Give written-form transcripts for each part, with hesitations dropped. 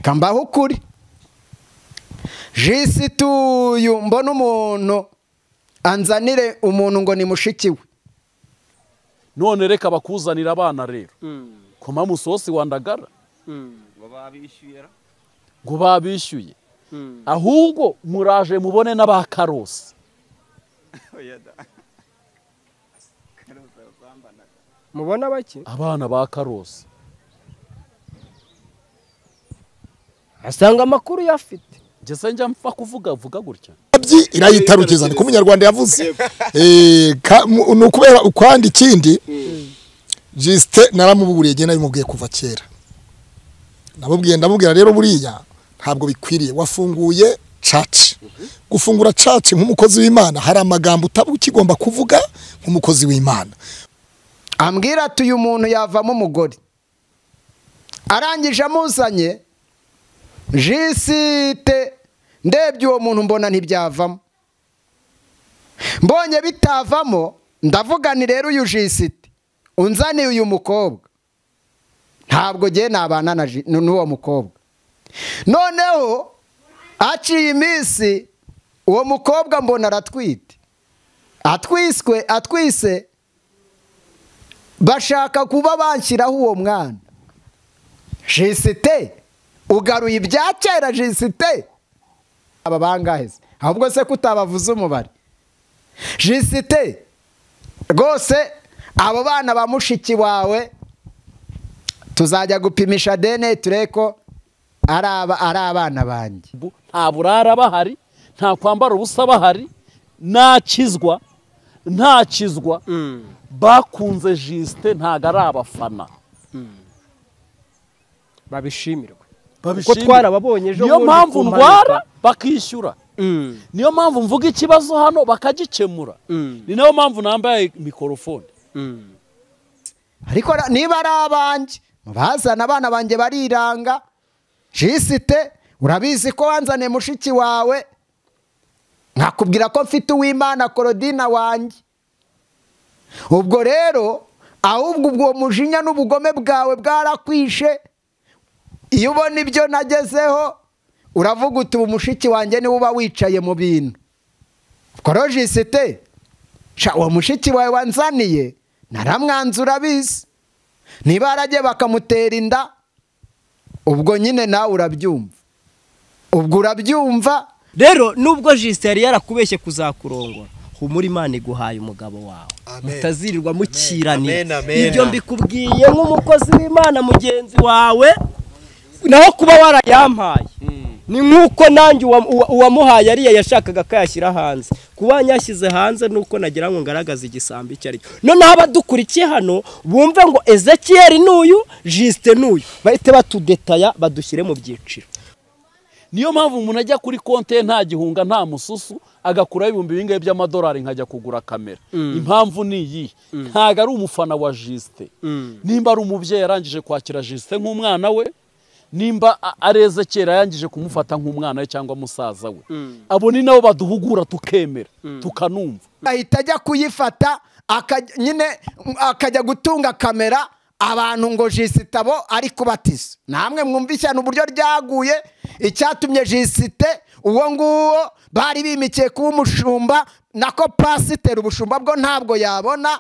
kambaho ukuri Jisite uyu mbona umuntu anzanire umuntu ngo ni mushiki we none reka bakuzanira abana rero koma musosi wandagara ngo babishyuye ahubwo muraje mubone n'abakarosi mubona bake abana ba karosi asanga amakuru yafite ngeze njya mpfa kuvuga gutya irayitarukizana ko umunyarwanda yavuze ni ukubera ukwandi ikindi Jisite naramuburiye genda bimubwiye kuva kera ndamubwira rero buriya ntabwo bikwiriye wafunguye church gufungura church nk'umukozi w'Imana hari amagambo utabukigomba kuvuga nk'umukozi w'Imana ambwira ati uyu muntu yavamo umugore arangije amuzanye Jisite ndebye uwo muntu mbona ntibyavamo mbonye bitavamo ndavuga ni rero uyu Jisite unzaniye uyu mukobwa ntabwo giye nabana n'uwo mukobwa noneho aciye iminsi uwo mukobwa mbona aratwite atwise bashaka kuba banshyiraho uwo mwana Jisite ugaruye ibya kera Jisite aba bangahe ahubwo se kutabavuze umubare Jisite rwose abo bana ba mushiki wawe tuzajya gupimisha DNA tureko ari abana banjye nta burara bahari nta kwambara ubusa bahari ntakizwa bakunze Jisite ntago ari abafana babishimirwe kuko twarababonye ejo niyo mpamvu ndwara bakishyura niyo mpamvu mvuga ikibazo hano bakagikemura ni nayo mpamvu nambaye mikorofone ariko niba ari abanjye bazana abana banjye bariranga Jisite urabizi ko wanzaniye mushiki wawe nkakubwira ko mfite uw'Imana Korodina wanjye ubwo rero ahubwo ubwo mujinya n'ubugome bwawe bwarakwishe iyo ubona ibyo nagezeho uravuga uti ubu mushiki wanjye niwe uba wicaye mu bintu ubwo Jisite uwo mushiki wawe wanzaniye naramwanzura bizi niba aragiye bakamutera inda ubwo nyine nawe urabyumva rero nubwo Jisite yari yarakubeshye kuzakurongora humura Imana iguhaye umugabo wawe mutazirirwa mukiranira ibyo mbikubwiye nk'umukozi w'Imana mugenzi wawe naho kuba warayampaye ni nk'uko nanjye uwamuhaye ariya yashakaga ko yashyira hanze kuba nyashyize hanze nuko nagira ngo ngaragaze igisambo icyo ari cyo noneho abadukurikiye hano bumve ngo Ezekiel n'uyu Jisite n'uyu bahite batudetaya badushyire mu byiciro niyo mpamvu umuntu ajya kuri konte nta gihunga nta mususu agakuraho ibihumbi bingahe by'amadolari nkajya kugura kamera impamvu ni iyi ntago ari umufana wa Jisite nimba ari umubyeyi yarangije kwakira Jisite nk'umwana we nimba areze kera yangije kumufata nk'umwana we cyangwa musaza we abo ni nabo baduhugura tukemera tukanumva ahita ajya kuyifata nyine akajya gutunga kamera abantu ngo Jisite abo ari kubatiza namwe mwumva ishyano uburyo ryaguye icyatumye Jisite uwo nguwo bari bimikiye kuba umushumba nako pasiteri ubushumba bwo ntabwo yabona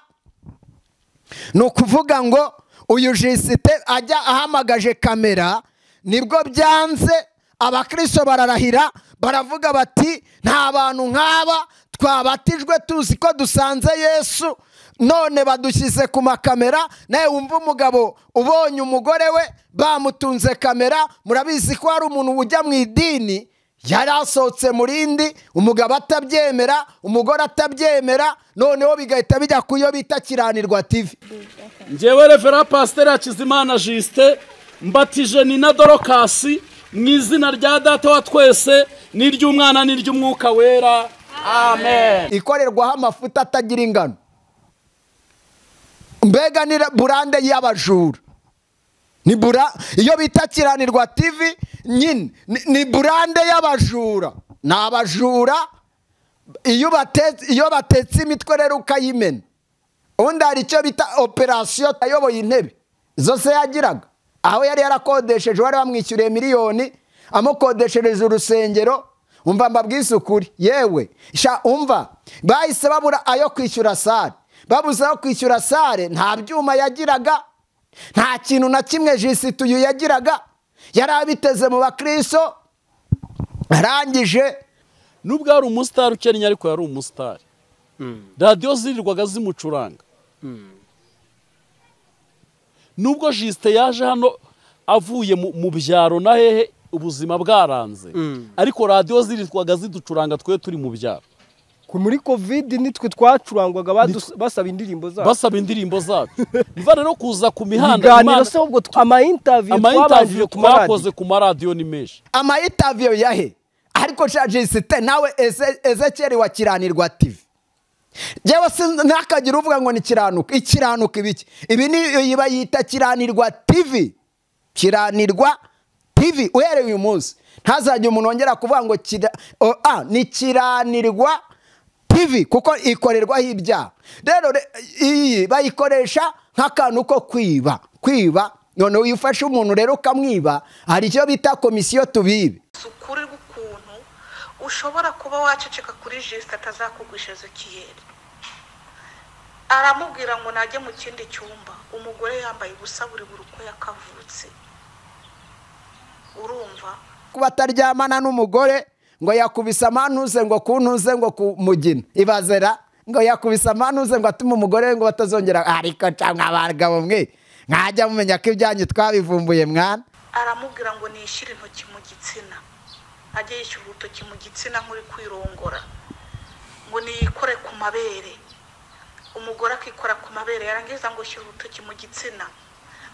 ni ukuvuga ngo uyu Jisite ajya ahamagaje kamera nibwo byanze abakristo bararahira baravuga bati nta bantu nk'aba twabatijwe tuzi ko dusanze Yesu none badushyize ku makamera nawe wumva umugabo ubonye umugore we bamutunze kamera murabizi ko hari umuntu ujya mu idini yari asohotse mu rindi umugabo atabyemera umugore atabyemera noneho bigahita bijya ku yo bita Kiranirwa TV njyewe Revera Pasiteri Hakizimana Jisite mbatije ni na Dorokasi mu izina rya Data wa twese n'iry'Umwana n'iry'Umwuka wera amen ikorerwaho amafuta atagira ingano mbega ni burande y'abajura ni iyo bita Kiranirwa TV nyine ni burande y'abajura ni abajura iyo batetse imitwe rero ukayimena ubundi hari icyo bita operasiyo ayoboye intebe zose yagiraga aho yari yarakodesheje wari bamwishyuriye miliyoni amukodeshereje urusengero. Umva mbabwize ukuri yewe umva bahise babura ayo kwishyura sare, babuze ayo kwishyura sare, nta byuma yagiraga, nta kintu na kimwe Justin uyu yagiraga, yari abiteze mu bakristo. Arangije nubwo ari umusitari ukennye ariko yari umusitari. Radiyo zirirwaga zimucuranga. Nubwo Justin yaje hano avuye mu byaro na hehe ubuzima bwaranze, ariko radiyo zirirwaga ziducuranga twe turi mu byaro. Muri covid nitwe twacurangwaga basaba indirimbo zacu. Basaba indirimbo zacu. Mva rero kuza ku mihanda Imana se ubwo ama interview twakoze ku maradiyo ni menshi. Ama interview yahe ariko Justin nawe Ezekiel wa Kiranirwa TV. Jewe ntakagira uvuga ngo ni Kiranuka. Ikiranuka ibiki? Ibi ni bayita Kiranirwa TV. Kiranirwa TV uhereye uyu munsi ntazajye umuntu wongera kuvuga ngo ni Kiranirwa TV kuko ikorerwaho ibyaha. Rero iyi bayikoresha nk'akantu ko kwiba none uyifashe umuntu rero ukamwiba, hari icyo bita komisiyo tubibe. Ukuri ukuntu ushobora kuba waceceka kuri Justin atazakugwisha Ezekiel. Aramubwira ngo najye mu kindi cyumba, umugore yambaye ubusa buri uko yakavutse. Urumva kuba ataryamana n'umugore ngo yakubise amanuze ngo kuntuze ngo kumugina ibazera ngo yakubise amanuze ngo atuma umugore ngo batazongera. Ariko cyangwa abagabo mwe nkajya mumenya ko ibyanyu twabivumbuye mwana. Aramubwira ngo nishire intoki mu gitsina, ajye yishyura urutoki mu gitsina nk'uri kwirongora, ngo niyikore ku mabere. Umugore akikora ku mabere yarangiza ngo shyira urutoki mu gitsina.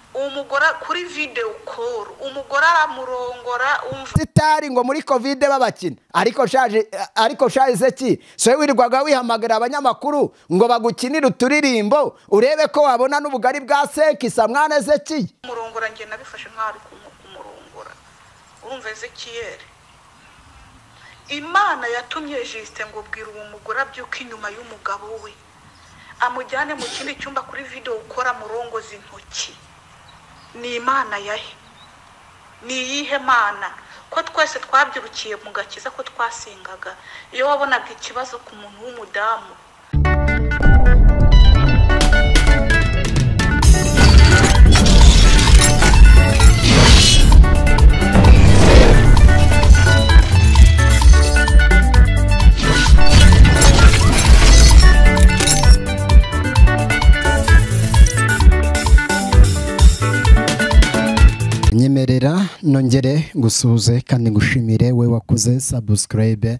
Umugore kuri video call umugore aramurongora umva sitari ngo muri covid babakina. Ariko shaje ki so wirirwaga wihamagara abanyamakuru ngo bagukinire uturirimbo urebe ko wabona n'ubugari bwa sekisa mwana Ezekiel. Umurongora nge nabifashe nk'ari kumurongora. Urumva Ezekiel, Imana yatumye Justin ngo bwira uwo mugore abyuka inyuma y'umugabo we amujyane mu kindi cyumba kuri video ukora murongoza intoki. Ni Imana yahe? Ni iyihe Mana? Ko twese twabyirukiye mu gakiza ko twasengaga, iyo wabonaga ikibazo ku muntu w'umudamu nyemerera nongere gusuhuze kandi ngushimire we wakoze subscribe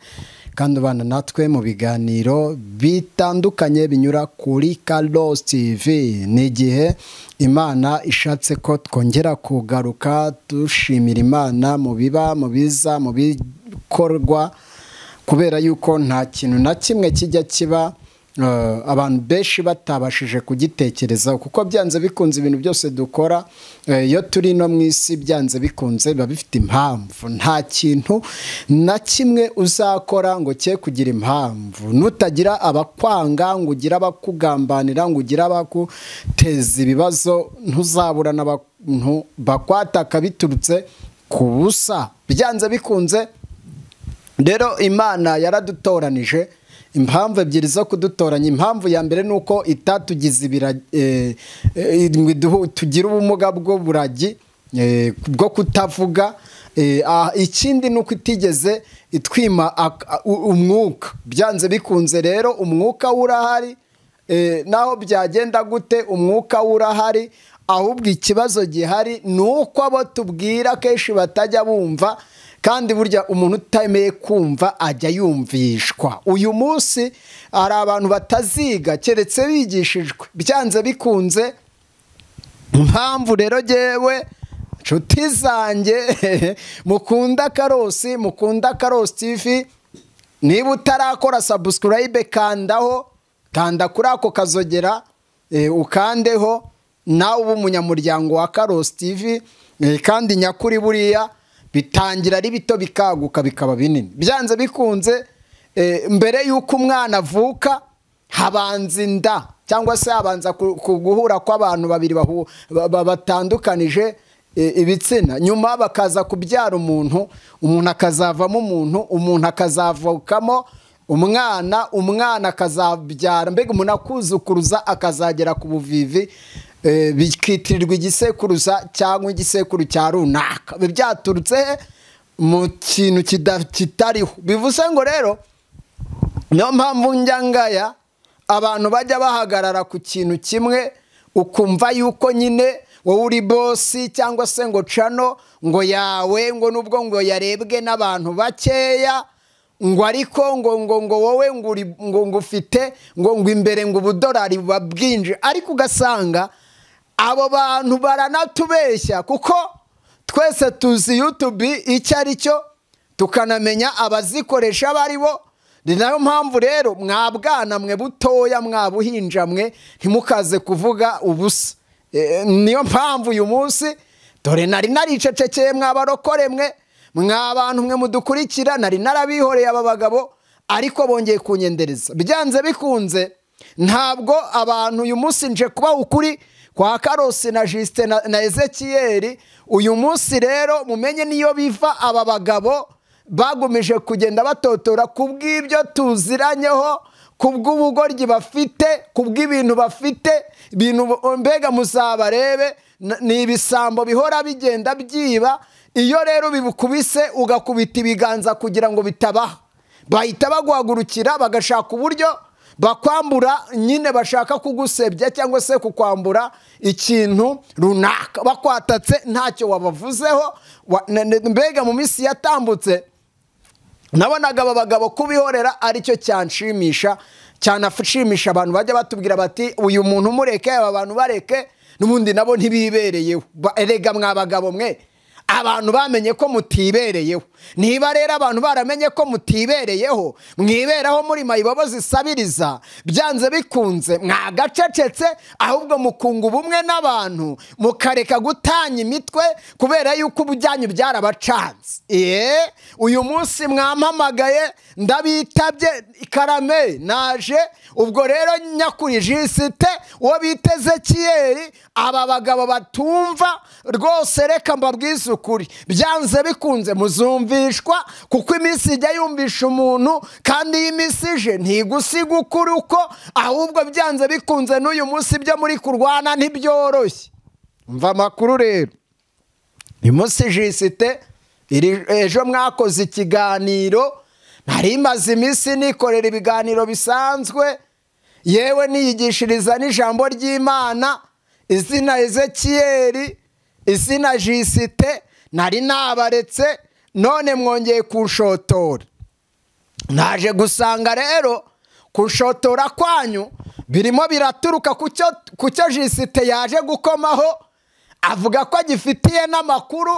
kandi ubana natwe mu biganiro bitandukanye binyura kuri Kalos TV. Ni igihe Imana ishatse ko twongera kugaruka dushimira Imana mu biba mu biza mu bikorwa, kubera yuko nta kintu na kimwe kijya kiba abantu benshi batabashije kugitekereza, kuko byanze bikunze ibintu byose dukora iyo turi no mu isi byanze bikunze biba bifite impamvu. Nta kintu na kimwe uzakora ngo cye kugira impamvu. Nutagira abakwanga ngo ugira abakugambanira ngo ugira abakuteza ibibazo, ntuzabura n'abantu bakwataka biturutse ku busa byanze bikunze. Rero Imana yaradutoranije impamvu ebyiri zo kudutoranya. Impamvu ya mbere nuko itatugize tugira ubumuga bw'uburagi bwo kutavuga. Ikindi nuko itigeze itwima umwuka byanze bikunze. Rero umwuka urahari, naho byagenda gute umwuka urahari, ahubwo ikibazo gihari nuko abo tubwira kenshi batajya bumva, kandi burya umuntu utemeye kumva ajya yumvishwa. Uyu munsi hari abantu bataziga keretse bigishijwe byanze bikunze. Impamvu rero jewe nshuti zanjye mukunda Kalos TV, niba utarakora subscribe kanda kuri ako kazogera ukandeho nawe uba umunyamuryango wa Kalos TV. Kandi nyakuri buriya bitangira ari bito bikaguka bikaba binini byanze bikunze. Mbere yuko umwana avuka habanza inda, cyangwa se habanza guhura kw'abantu babiri batandukanije ibitsina nyuma bakaza kubyara umuntu akazavamo umuntu akazavukamo umwana akazabyara mbega umuntu akuzukuruza akazagera ku buvivi bikitirirwa igisekuruza cyangwa igisekuru cya runaka byaturutse mu kintu kitariho bivuze ngo rero niyo mpamvu njyangaya abantu bajya bahagarara ku kintu kimwe ukumva yuko nyine wowe uri bosi cyangwa se ngo cano ngo yawe ngo nubwo ngo yarebwe n'abantu bakeya ngo ariko ngo wowe ngo ufite ngo imbere ngo ubudorari buba bwinshi ariko ugasanga abo bantu baranatubeshya kuko twese tuzi YouTube icyo ari cyo tukanamenya abazikoresha abo ari bo ni nayo mpamvu rero mwabwana mwe butoya mwabuhinja mwe ntimukaze kuvuga ubusa niyo mpamvu uyu munsi dore nari naricecekeye mwabarokore mwe mwabantu mwe mudukurikira nari narabihoreye aba bagabo ariko bongeye kunyendereza byanze bikunze ntabwo abantu uyu munsi nje kuba ukuri kwa Karosi na Juste na Ezekiyeli uyu munsi rero mumenye niyo biva aba bagabo bagumije kugenda batotora kubw'ibyo tuziranyeho kubw'ubugoryi bafite kubw'ibintu bafite ibintu mbega muzabarebe ni ibisambo bihora bigenda byiba iyo rero bibukubise ugakubita ibiganza kugira ngo bitabaha bahita baguhagurukira bagashaka uburyo bakwambura nyine bashaka kugusebya cyangwa se kukwambura ikintu runaka bakwatatse ntacyo wabavuzeho mbega mu minsi yatambutse nabonaga aba bagabo kubihorera aricyo cyanshimisha cyanashimisha abantu bajya batubwira bati uyu muntu mureke aba bantu bareke n'ubundi nabo ntibibereyeho erega mwabagabo mwe abantu bamenye ko mutibereyeho niba rero abantu baramenye ko mutibereyeho mwiberaho muri mayibobo zisabiriza byanze bikunze mwagacecetse ahubwo mukunga ubumwe n'abantu mukareka gutanya imitwe kubera yuko ubujyanyu byarabacanze uyu munsi mwampamagaye ndabitabye Karame naje ubwo rero nyakuri Juste uwo bita Ezekiyeli aba bagabo batumva rwose reka mbabwize ukuri byanze bikunze muzumvishwa kuko iminsi ijya yumvisha umuntu kandi iyi minsi ije ntigusiga ukuri uko ahubwo byanze bikunze n'uyu munsi byo muri kurwana ntibyoroshye mva amakuru rero uyu munsi Juste ejo mwakoze ikiganiro nari maze iminsi nikorera ibiganiro bisanzwe yewe niyigishiriza n'ijambo ry'Imana izina Ezekiyeli izina Juste nari nabaretse none mwongeye kunshotora naje gusanga rero kunshotora kwanyu birimo biraturuka kucyo Juste yaje gukomaho avuga ko agifitiye n'amakuru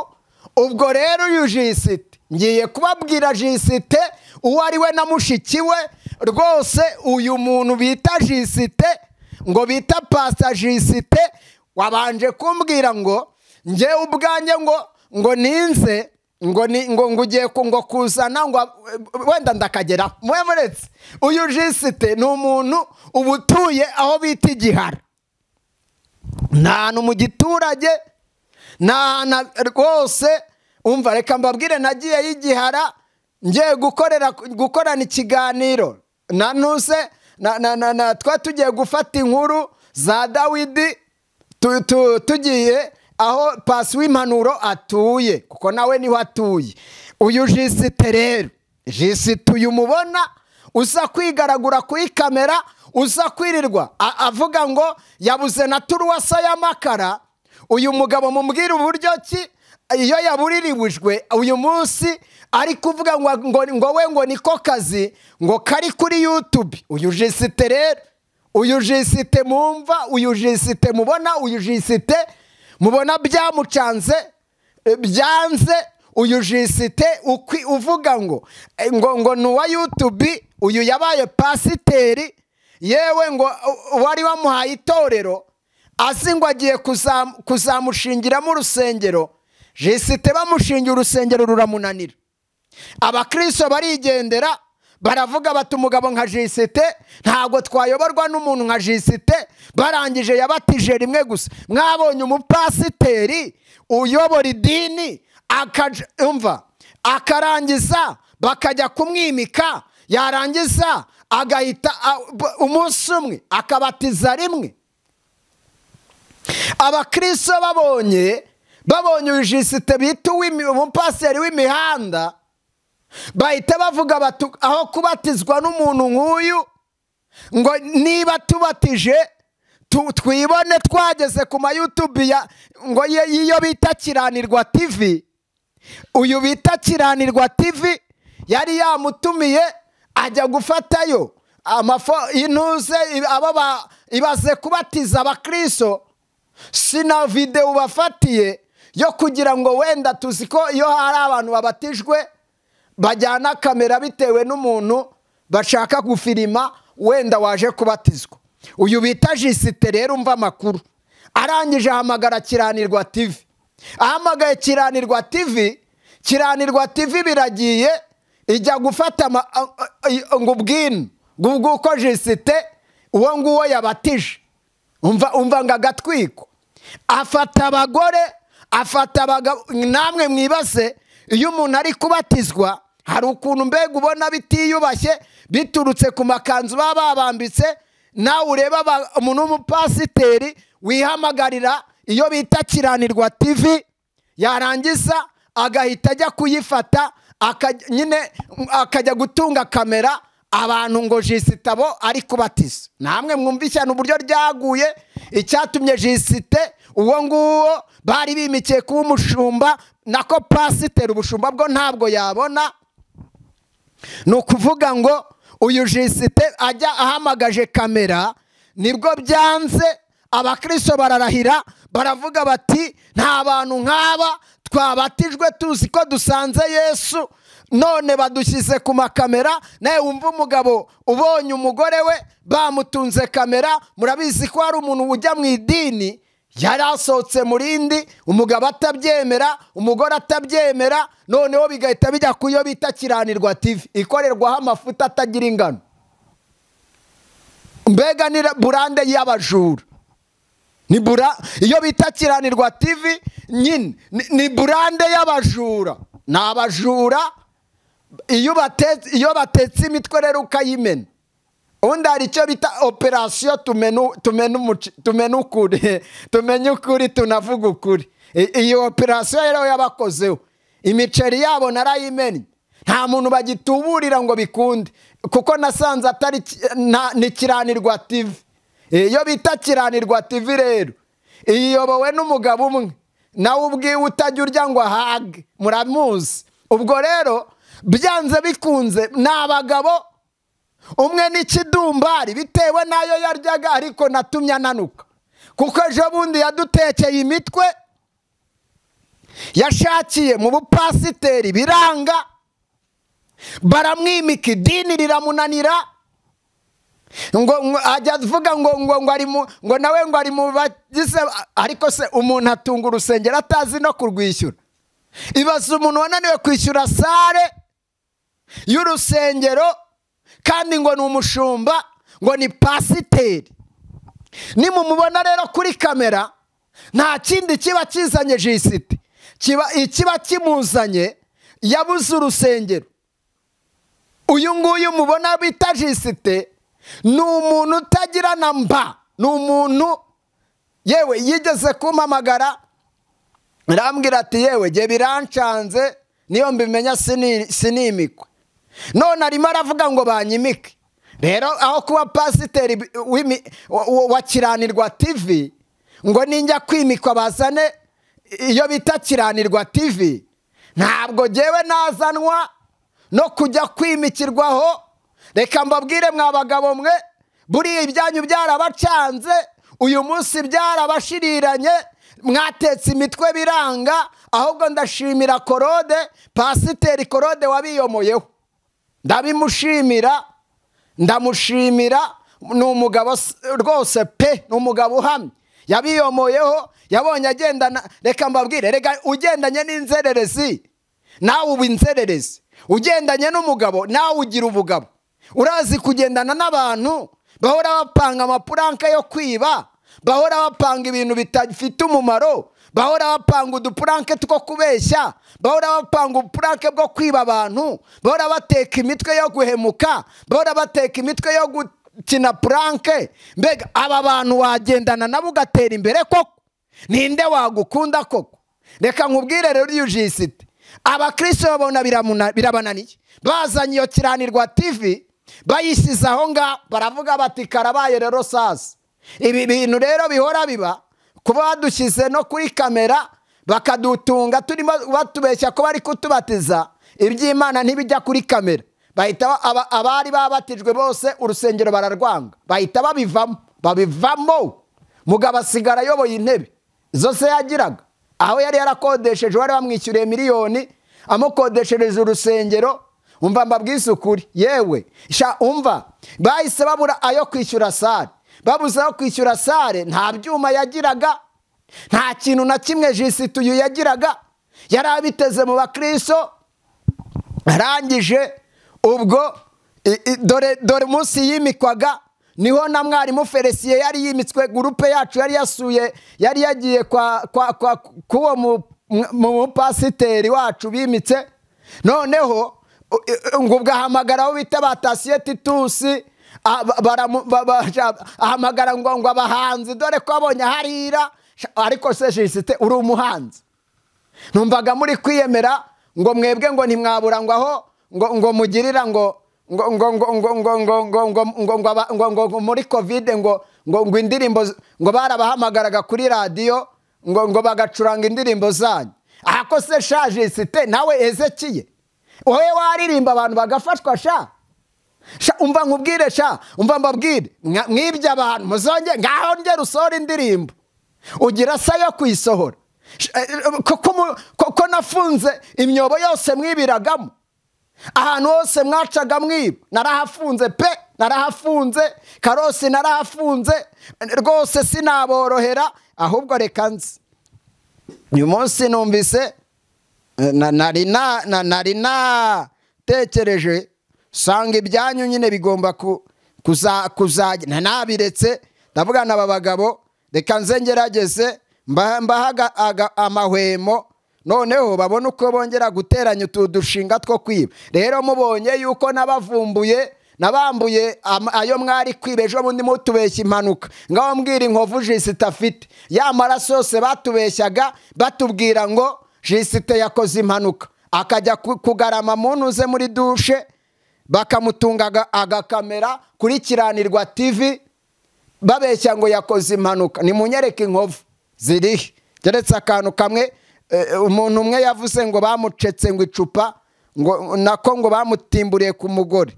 ubwo rero uyu Juste ngiye kubabwira Juste uwo ari we na mushiki we rwose uyu muntu bita Juste ngo bita Pastor Juste wabanje kumbwira ngo njye ubwanjye ngo ninze ngo ugiye ngo kuzana ngo wenda ndakagera muretse uyu Juste ni umuntu ubutuye aho bita Igihara nta mu giturage nta rwose umva reka mbabwire nagiye y'Igihara ngiye gukorana ikiganiro nanuse twa tugiye gufata inkuru za Dawidi tugiye aho Pasi w'impanuro atuye kuko nawe niho atuye uyu Juste rero Juste uyu mubona uza kwigaragura kuri kamera uza kwirirwa avuga ngo yabuze na turuwasa y'amakara uyu mugabo mumbwira uburyo ki iyo yabuririwijwe uyu munsi ari kuvuga ngo we ngo niko kazi ngo kari kuri YouTube uyu Juste rero uyu Juste mumva uyu Juste mubona uyu Juste mubona byamucanze byanze uyu Juste uvuga ngo nuwa YouTube uyu yabaye pasiteri yewe ngo wari wamuhaye itorero azi ngo agiye kuzamushingiramo urusengero Juste bamushingira urusengero ruramunanira abakristo barigendera baravuga bati umugabo nka Jisite ntabwo twayoborwa n'umuntu nka Jisite barangije yabatije rimwe gusa. Mwabonye umupasiteri uyobora idini akarangiza bakajya kumwimika, yarangiza agahita umunsi umwe akabatiza rimwe. Abakristo babonye uyu Jisite bita umupasiteri w'imihanda, bahita bavuga bati aho kubatizwa n'umuntu nk'uyu, ngo niba tubatije twibone twageze ku ma YouTube ngo iyo bita Kiranirwa TV. Uyu bita Kiranirwa TV yari yamutumiye ajya gufatayo intuze ibaze kubatiza abakristo. Sina video bafatiye yo kugira ngo wenda tuzi ko iyo hari abantu babatijwe bajyana kamera bitewe n'umuntu bashaka gufirima wenda waje kubatizwa. Uyu bita Jisite rero umva amakuru, arangije ahamagara Kiranirwa TV. Ahamagaye Kiranirwa TV, Kiranirwa TV biragiye ijya gufata ngo ubwino nguko Jisite uwo nguwo yabatije. Umva ngo agatwiko, afata abagore, afata abagabo. Namwe mwibaze, iyo umuntu ari kubatizwa hari ukuntu mbega ubona bitiyubashye biturutse ku makanzu baba babambitse. Nawe ureba umuntu w'umupasiteri wihamagarira iyo bita Kiranirwa TV, yarangiza agahita ajya kuyifata akajya gutunga kamera abantu ngo Jisite abo ari kubatiza. Namwe mwumvisha n'uburyo ryaguye, icyatumye Jisite uwo nguwo bari bimikiye kuba umushumba, nako pasiteri ubushumba bwo ntabwo yabona. Ni ukuvuga ngo uyu Jisite ajya ahamagaje kamera, nibwo byanze. Abakristo bararahira baravuga bati nta bantu nk'aba twabatijwe tuzi ko dusanze Yesu, none badushyize ku makamera. Nawe wumva umugabo ubonye umugore we bamutunze kamera. Murabizi ko hari umuntu ujya mu idini yari asohotse mu rindi, umugabo atabyemera, umugore atabyemera, noneho bigahita bijya ku yo bita Kiranirwa TV ikorerwaho amafuta atagira ingano. Mbega ni burande y'abajura, iyo bita Kiranirwa TV nyine ni burande y'abajura. Ni abajura iyo batetse imitwe rero ukayimena. Ubundi hari icyo bita operasiyo tumena ukuri tunavuga ukuri. Iyo operasiyo rero yabakozeho, imiceri yabo narayimennye, nta muntu bagituburira ngo bikunde, kuko nasanze atari ni Kiranirwa TV. Iyo bita Kiranirwa TV rero iyobowe n'umugabo umwe, nawe ubwiwe utajya urya ngo ahage, muramuzi. Ubwo rero byanze bikunze ni abagabo, umwe n'ikidumbari bitewe n'ayo yaryaga, ariko natumye ananuka kuko ejo bundi yadutekeye imitwe. Yashakiye mu bupasiteri biranga, baramwimika, idini riramunanira. Ngo ajya avuga ngo nawe ngo ari mu bagize. Ariko se umuntu atunga urusengero atazi no kurwishyura? Ibaze umuntu wananiwe kwishyura sare y'urusengero kandi ngo ni umushumba, ngo ni pasiteri. Nimumubona rero kuri kamera, nta kindi kiba kizanye Jisite, kiba kimuzanye yabuze urusengero. Uyu nguyu mubona bita Jisite ni umuntu utagira na mba. Ni umuntu yewe yigeze kumpamagara arambwira ati yewe jye birancanze niyo mbimenya sinimikwe. None arimo aravuga ngo banyimike. Rero aho kuba pasiteri wa Kiranirwa TV ngo ninjya kwimikwa bazane iyo bita Kiranirwa TV, ntabwo jyewe nazanwa no kujya kwimikirwaho. Reka mbabwire mwa bagabo mwe, buriya ibyanyu byarabacanze, uyu munsi byarabashiriranye, mwatetse imitwe biranga. Ahubwo ndashimira Korode, pasiteri Korode wabiyomoyeho, ndabimushimira, ndamushimira. Ni umugabo rwose pe, ni umugabo uhamye, yabiyomoyeho, yabonye agendana. Reka mbabwire, reka ugendanye n'inzererezi nawe uba inzererezi. ugendanye n'umugabo nawe ugira ubugabo. Urazi kugendana n'abantu bahora bapanga amapuranka yo kwiba, bahora bapanga ibintu bitafite umumaro, bahora bapanga udupuranke two kubeshya, bahora bapanga ubupuranke bwo kwiba abantu, bahora bateka imitwe yo guhemuka, bahora bateka imitwe yo gukina puranke. Mbega aba bantu wagendana nabo ugatera imbere koko? Ninde wagukunda koko? Reka nkubwire rero iyo Jisite abakristo babona birabananiye, bazanye iyo Kiranirwa TV bayisize aho ngaho, baravuga bati karabaye rero sasa. Ibi bintu rero bihora biba kuba badushyize no kuri kamera bakadutunga turimo batubeshya ko bari kutubatiza, iby'Imana ntibijya kuri kamera. Bahita abari babatijwe bose urusengero bararwanga, bahita babivamo. Mugabo asigara ayoboye intebe zose yagiraga, aho yari yarakodesheje, wari bamwishyuriye miliyoni amukodeshereje urusengero. Umva mbabwise ukuri yewe umva, bahise babura ayo kwishyura sare, babuze ayo kwishyura sare. Nta byuma yagiraga, nta kintu na kimwe Jisite uyu yagiraga, yari abiteze mu bakristo. Arangije ubwo dore munsi yimikwaga niho na mwarimu Felicien yari yimitswe, gurupe yacu yari yasuye, yari yagiye kuwo mu pasiteri wacu bimitse. Noneho ngo ugahamagara aho bita batasiye Titusi, ahamagara ngo abahanzi dore ko abonye harira. Ariko se Jisite uri umuhanzi? Numvaga muri kwiyemera ngo mwebwe ngo ntimwabura ngo aho ngo mugirira ngo muri covid ngo indirimbo ngo barabahamagaraga kuri radio ngo bagacuranga indirimbo zanyu. Ako se sha Jisite nawe Ezekiye wowe waririmba abantu bagafashwa sha umva nkubwire sha, umva mbabwire mwibye abantu muzonge ngaho nge rusora indirimbo ugira sa yo kwisohora. Koko nafunze imyobo yose mwibiragamo, ahantu hose mwacaga mwiba narahafunze pe, narahafunze. Karosi narahafunze rwose, sinaborohera. Ahubwo reka nzi uyu munsi numvise nari natekereje sanga ibyanyu nyine bigomba kuzajya nabiretse. Ndavuga n'aba bagabo reka nze ngerageze mbahaga amahwemo, noneho babona uko bongera guteranya udushinga two kwiba. Rero mubonye yuko nabavumbuye, nabambuye ayo mwari kwiba ejo bundi mutubeshya impanuka, ngaho mbwira inkovu Jisite afite. Ya maraso yose batubeshyaga batubwira ngo Jisite yakoze impanuka, akajya kugarama munuze muri dushe, bakamutunga agakamera kuri Kiranirwa TV babeshya ngo yakoze impanuka. Nimunyereke inkovu zirihe, keretse akantu kamwe. Umuntu umwe yavuze ngo bamucetse ngo icupa ngo nako ngo bamutimburiye ku mugore.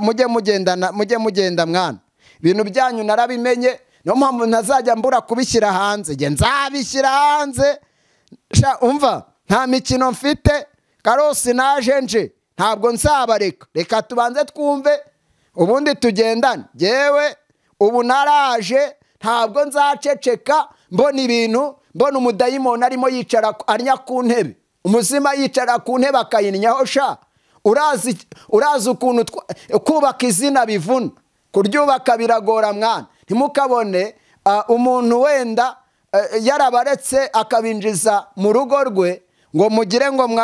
Mujye mugenda mwana, ibintu byanyu narabimenye, no mpamvu ntazajya mbura kubishyira hanze. Nge nzabishyira hanze sha, umva nta mikino mfite. Karosi naje nje, ntabwo nzabareka. Reka tubanze twumve ubundi tugendane. Jewe ubu naraje, ntabwo nzaceceka. Mbona ibintu, mbona umudayimoni arimo yicara arnya ku ntebe, umuzima yicara ku ntebe akayinnyaho sha. Urazi ukuntu kubaka izina bivuna, kuryubaka biragora mwana. Ntimukabone umuntu wenda yarabaretse akabinjiza mu rugo rwe ngo mugire ngo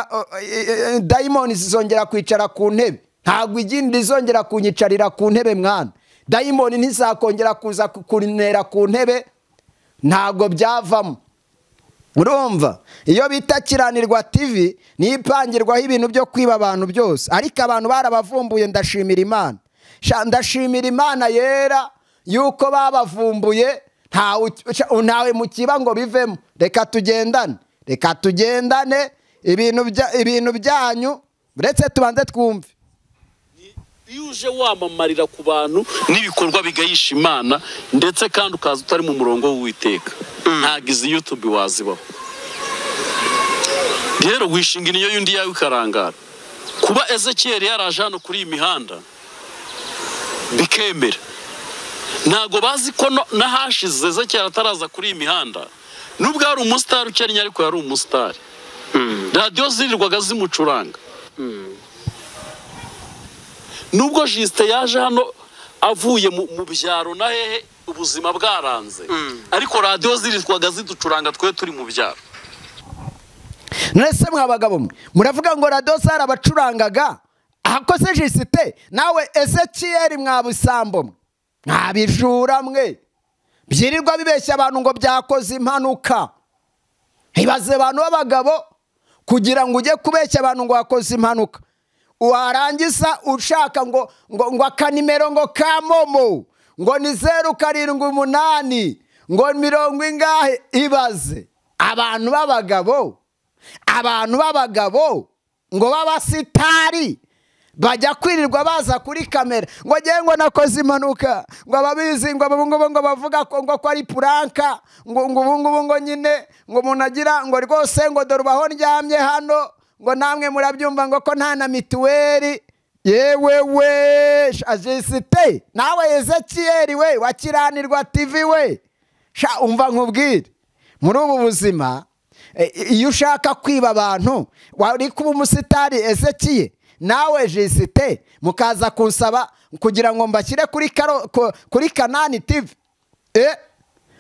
dayimoni zizongera kwicara ku ntebe. Ntabwo igindi izongera kunyicarira ku ntebe mwana. Dayimoni ntizakongera kuza kukunera ku ntebe, ntabwo byavamo. Urumva iyo bita Kiranirwa TV nipangirwaho ibintu byo kwiba abantu byose, ariko abantu barabavumbuye. Ndashimira Imana, ndashimira Imana yera yuko babavumbuye, ntawe mukiba ngo bivemo. Reka tugendane ibintu byanyu, uretse tubanze twumve. Iyo uje wamamarira ku bantu n'ibikorwa bigayisha Imana, ndetse kandi ukaza utari mu murongo w'Uwiteka, ntabwo izi YouTube wazibaho. Rero wishinga niyo yundi yawe ikarangara. Kuba Ezekiel yaraje hano kuri iyi mihanda bikemera, ntabwo bazi ko nahashize Ezekiel ataraza kuri iyi mihanda. Nubwo ari umusitari ukennye, ariko yari umusitari. Radio zirirwaga zimucuranga. nubwo Justin yaje hano avuye mu byaro na hehe ubuzima bwaranze ariko radio ziritwaga ziducuranga twe turi mu byaro. Nese mwabagabo mwe muravuga ngo radio zarabacurangaga akose Justin nawe Ezekiel mwabusambo mwe mwabijura mwe byirirwa bibeshya abantu ngo byakoze impanuka. Ibaze abantu b'abagabo kugira ngo ujye kubeshya abantu ngo wakoze impanuka warangiza ushaka ngo akanimero ngo ka momo ngo ni 078 ngo 70 ingahe. Ibaze abantu b'abagabo ngo babasitari bajya kwirirwa baza kuri kamera ngo ngiye ngo nakoze impanuka ngo ababizi ngo ngo bavuga ko ari puranka ngo ngo nyine ngo umuntu agira ngo rwose ngo dore ubaho ndyamye hano ngo namwe murabyumva ngo ko nta na mituweli. Yewe we Justin nawe Ezekiel we wakiranirwa TV we sha umva nkubwire muri ubu buzima iyo ushaka kwiba abantu wari kuba umusitari Ezekiel nawe Justin mukaza kunsaba kugira ngo mbashyire kuri Kanani TV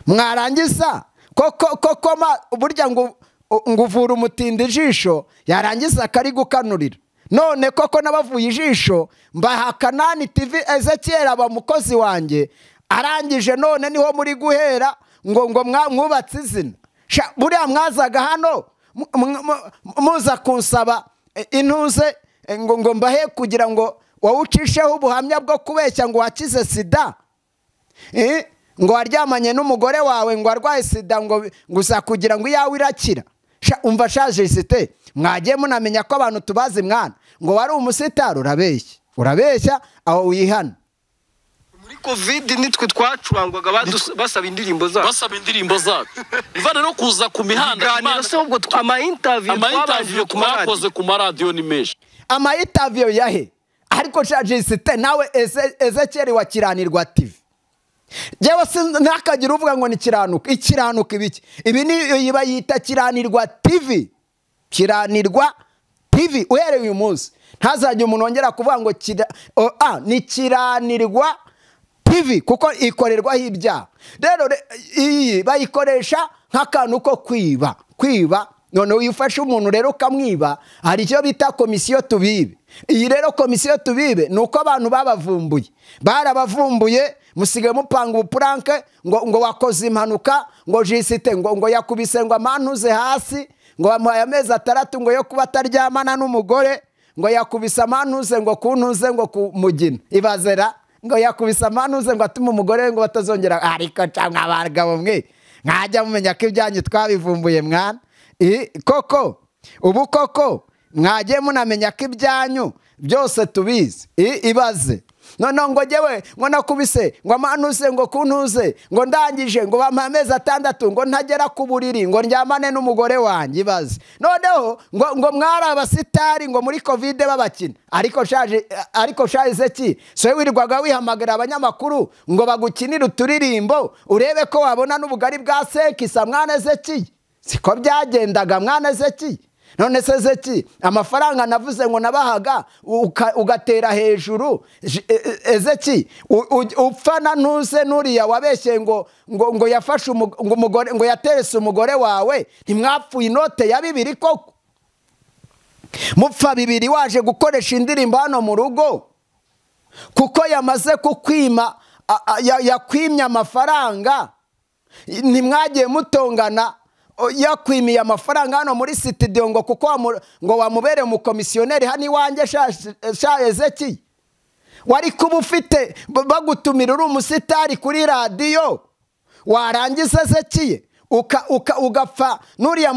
mwarangiza koko burya ngo uvura umutindi ijisho yarangiza akari gukanurira none koko nabavuye ijisho mbaha Kanani TV Ezekiel aba mukozi wanjye arangije none niho muri guhera ngo mwubatse izina buriya mwazaga hano muza kunsaba intuze ngo mbahe kugira ngo wawucisheho ubuhamya bwo kubeshya ngo wakize sida ngo waryamanye n'umugore wawe ngo arwaye sida ngo gusa kugira ngo iyawe irakira. Umva shaje Justin mwagiye munamenya ko abantu tubazi mwana ngo wari umusitari urabeshya aho wihana. Muri covid nitwe twacurangwaga basaba indirimbo zacu ivana no kuza ku mihanda ama interview twakoze ku maradiyo ni menshi ama interview yahe ariko shaje Justin nawe Ezekiel wakiranirwa TV jewe nakagira uvuga ngo ni ikiranuka ibiki ibi ni bayita kiranirwa TV uhereye uyu munsi ntazajye umuntu wongera kuvuga ngo ni kiranirwa TV kuko ikorerwaho ibyaha. Rero iyi bayikoresha nk'akantu ko kwiba none uyifashe umuntu rero ukamwiba hari icyo bita komisiyo tubibe. Iyi rero komisiyo tubibe nuko abantu barabavumbuye musigaye mupanga ubupuranke ngo wakoze impanuka ngo Justin ngo yakubise ngo amantuze hasi ngo bamuhaye amezi 3 ngo yo kuba ataryamana n'umugore ngo yakubise amantuze ngo kuntuze ngo kumugina. Ibazera ngo yakubise amantuze ngo atuma umugore ngo batazongera ariko cyangwa abagabo mwe nkajya mumenya ko ibyanyu twabivumbuye mwana koko mwagiye munamenya ko ibyanyu byose tubizi. Ibaze none ngo jewe ngo nakubise ngo amantuze ngo kuntuze ngo ndangije ngo bampa amezi 6 ngo ntagera ku buriri ngo ndyamane n'umugore wanjye. Ibaze noneho ngo mwari abasitari ngo muri covid babakina ariko shaje ki so wirirwaga wihamagara abanyamakuru ngo bagukinira uturirimbo urebe ko wabona n'ubugari bwa sekisa mwana Ezekiel siko byagendaga mwana Ezekiel. None se Ezekiel amafaranga navuze ngo nabahaga ugatera hejuru Ezekiel upfana ntuze nuriya wabeshye ngo yafashe umugore ngo yaterese umugore wawe ntimwapfuye inote ya 2 koko mupfa 2 waje gukoresha indirimbo hano mu rugo kuko yamaze kukwima yakwimya amafaranga ntimwagiye mutongana yakwimiye amafaranga hano muri studio ngo kuko ngo wamubere umukomisiyoneri hani wanje sha Ezekiel wari kuba ufite bagutumira uri umusitari kuri radio warangiza Ezekiel ugapfa nuriya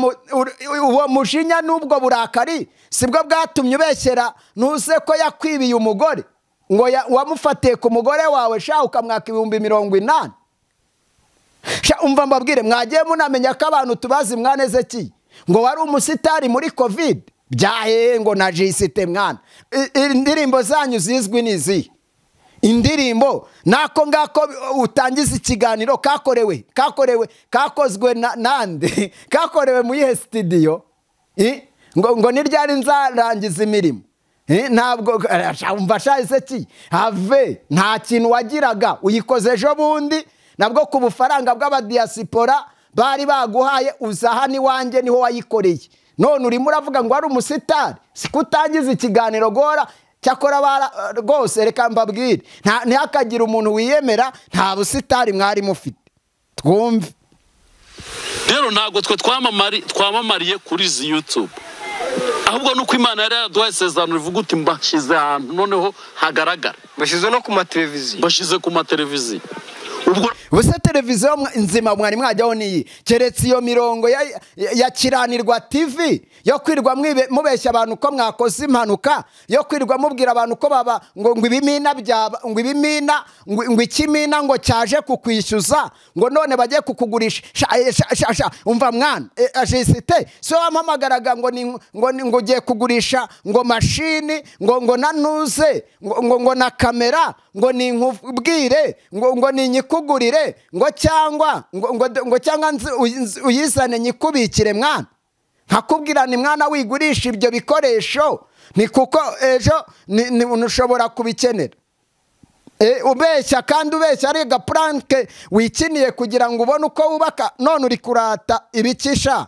uwo mushinya n'ubwo burakari sibwo bwatumye ubeshyera ntuze ko yakwibiye umugore ngo wamufatiye ku mugore wawe sha ukamwaka 80,000. Umva mbabwire mwagiye munamenya ko abantu tubazi mwana Ezekiel ngo wari umusitari muri covid byahe ngo na Justin mwana indirimbo zanyu zizwi nizi indirimbo nako ngako utangiza ikiganiro kakozwe nande kakorewe muri studio ngo ni ryari nzarangiza imirimo ntabwo umva shahise ki have nta kintu wagiraga uyikoze ejo bundi nabwo ku bufaranga bw'abadiyasipora bari baguhaye uza hano iwanjye niho wayikoreye none urimo uravuga ngo ari umusitari siko utangiza ikiganiro gora cyakora rwose reka mbabwire ntihakagire umuntu wiyemera nta busitari mwari mufite twumve rero ntabwo twe twamamariye kuri izi YouTube ahubwo nuko Imana yari yaraduhaye isezerano rivuga uti mbashyize ahantu noneho hagaragara bashyize no ku mateleviziyo bashyize ku mateleviziyo ubuse televiziyo nzima mwari mwajyaho niyi keretse iyo mirongo ya Kiranirwa TV yo kwirwa mubeshya abantu ko mwakoze impanuka yo kwirwa mubwira abantu ko baba ngo ibimina byaba ngo ibimina ngo ikimina ngo cyaje kukwishyuza ngo none bagiye kukugurisha umva mwana ajisite so wampamagaraga ngo ugiye kugurisha ngo mashini ngo nanuze ngo na kamera ngo ni nkubwire ngo ni nyikugurire ngo cyangwa uyizane nyikubikire mwana nkakubwira ni mwana wigurisha ibyo bikoresho ni kuko ejo ushobora kubikenera ubeshya kandi ubeshya ari agapuranke wikiniye kugira ngo ubone uko wubaka none uri kurata ibikisha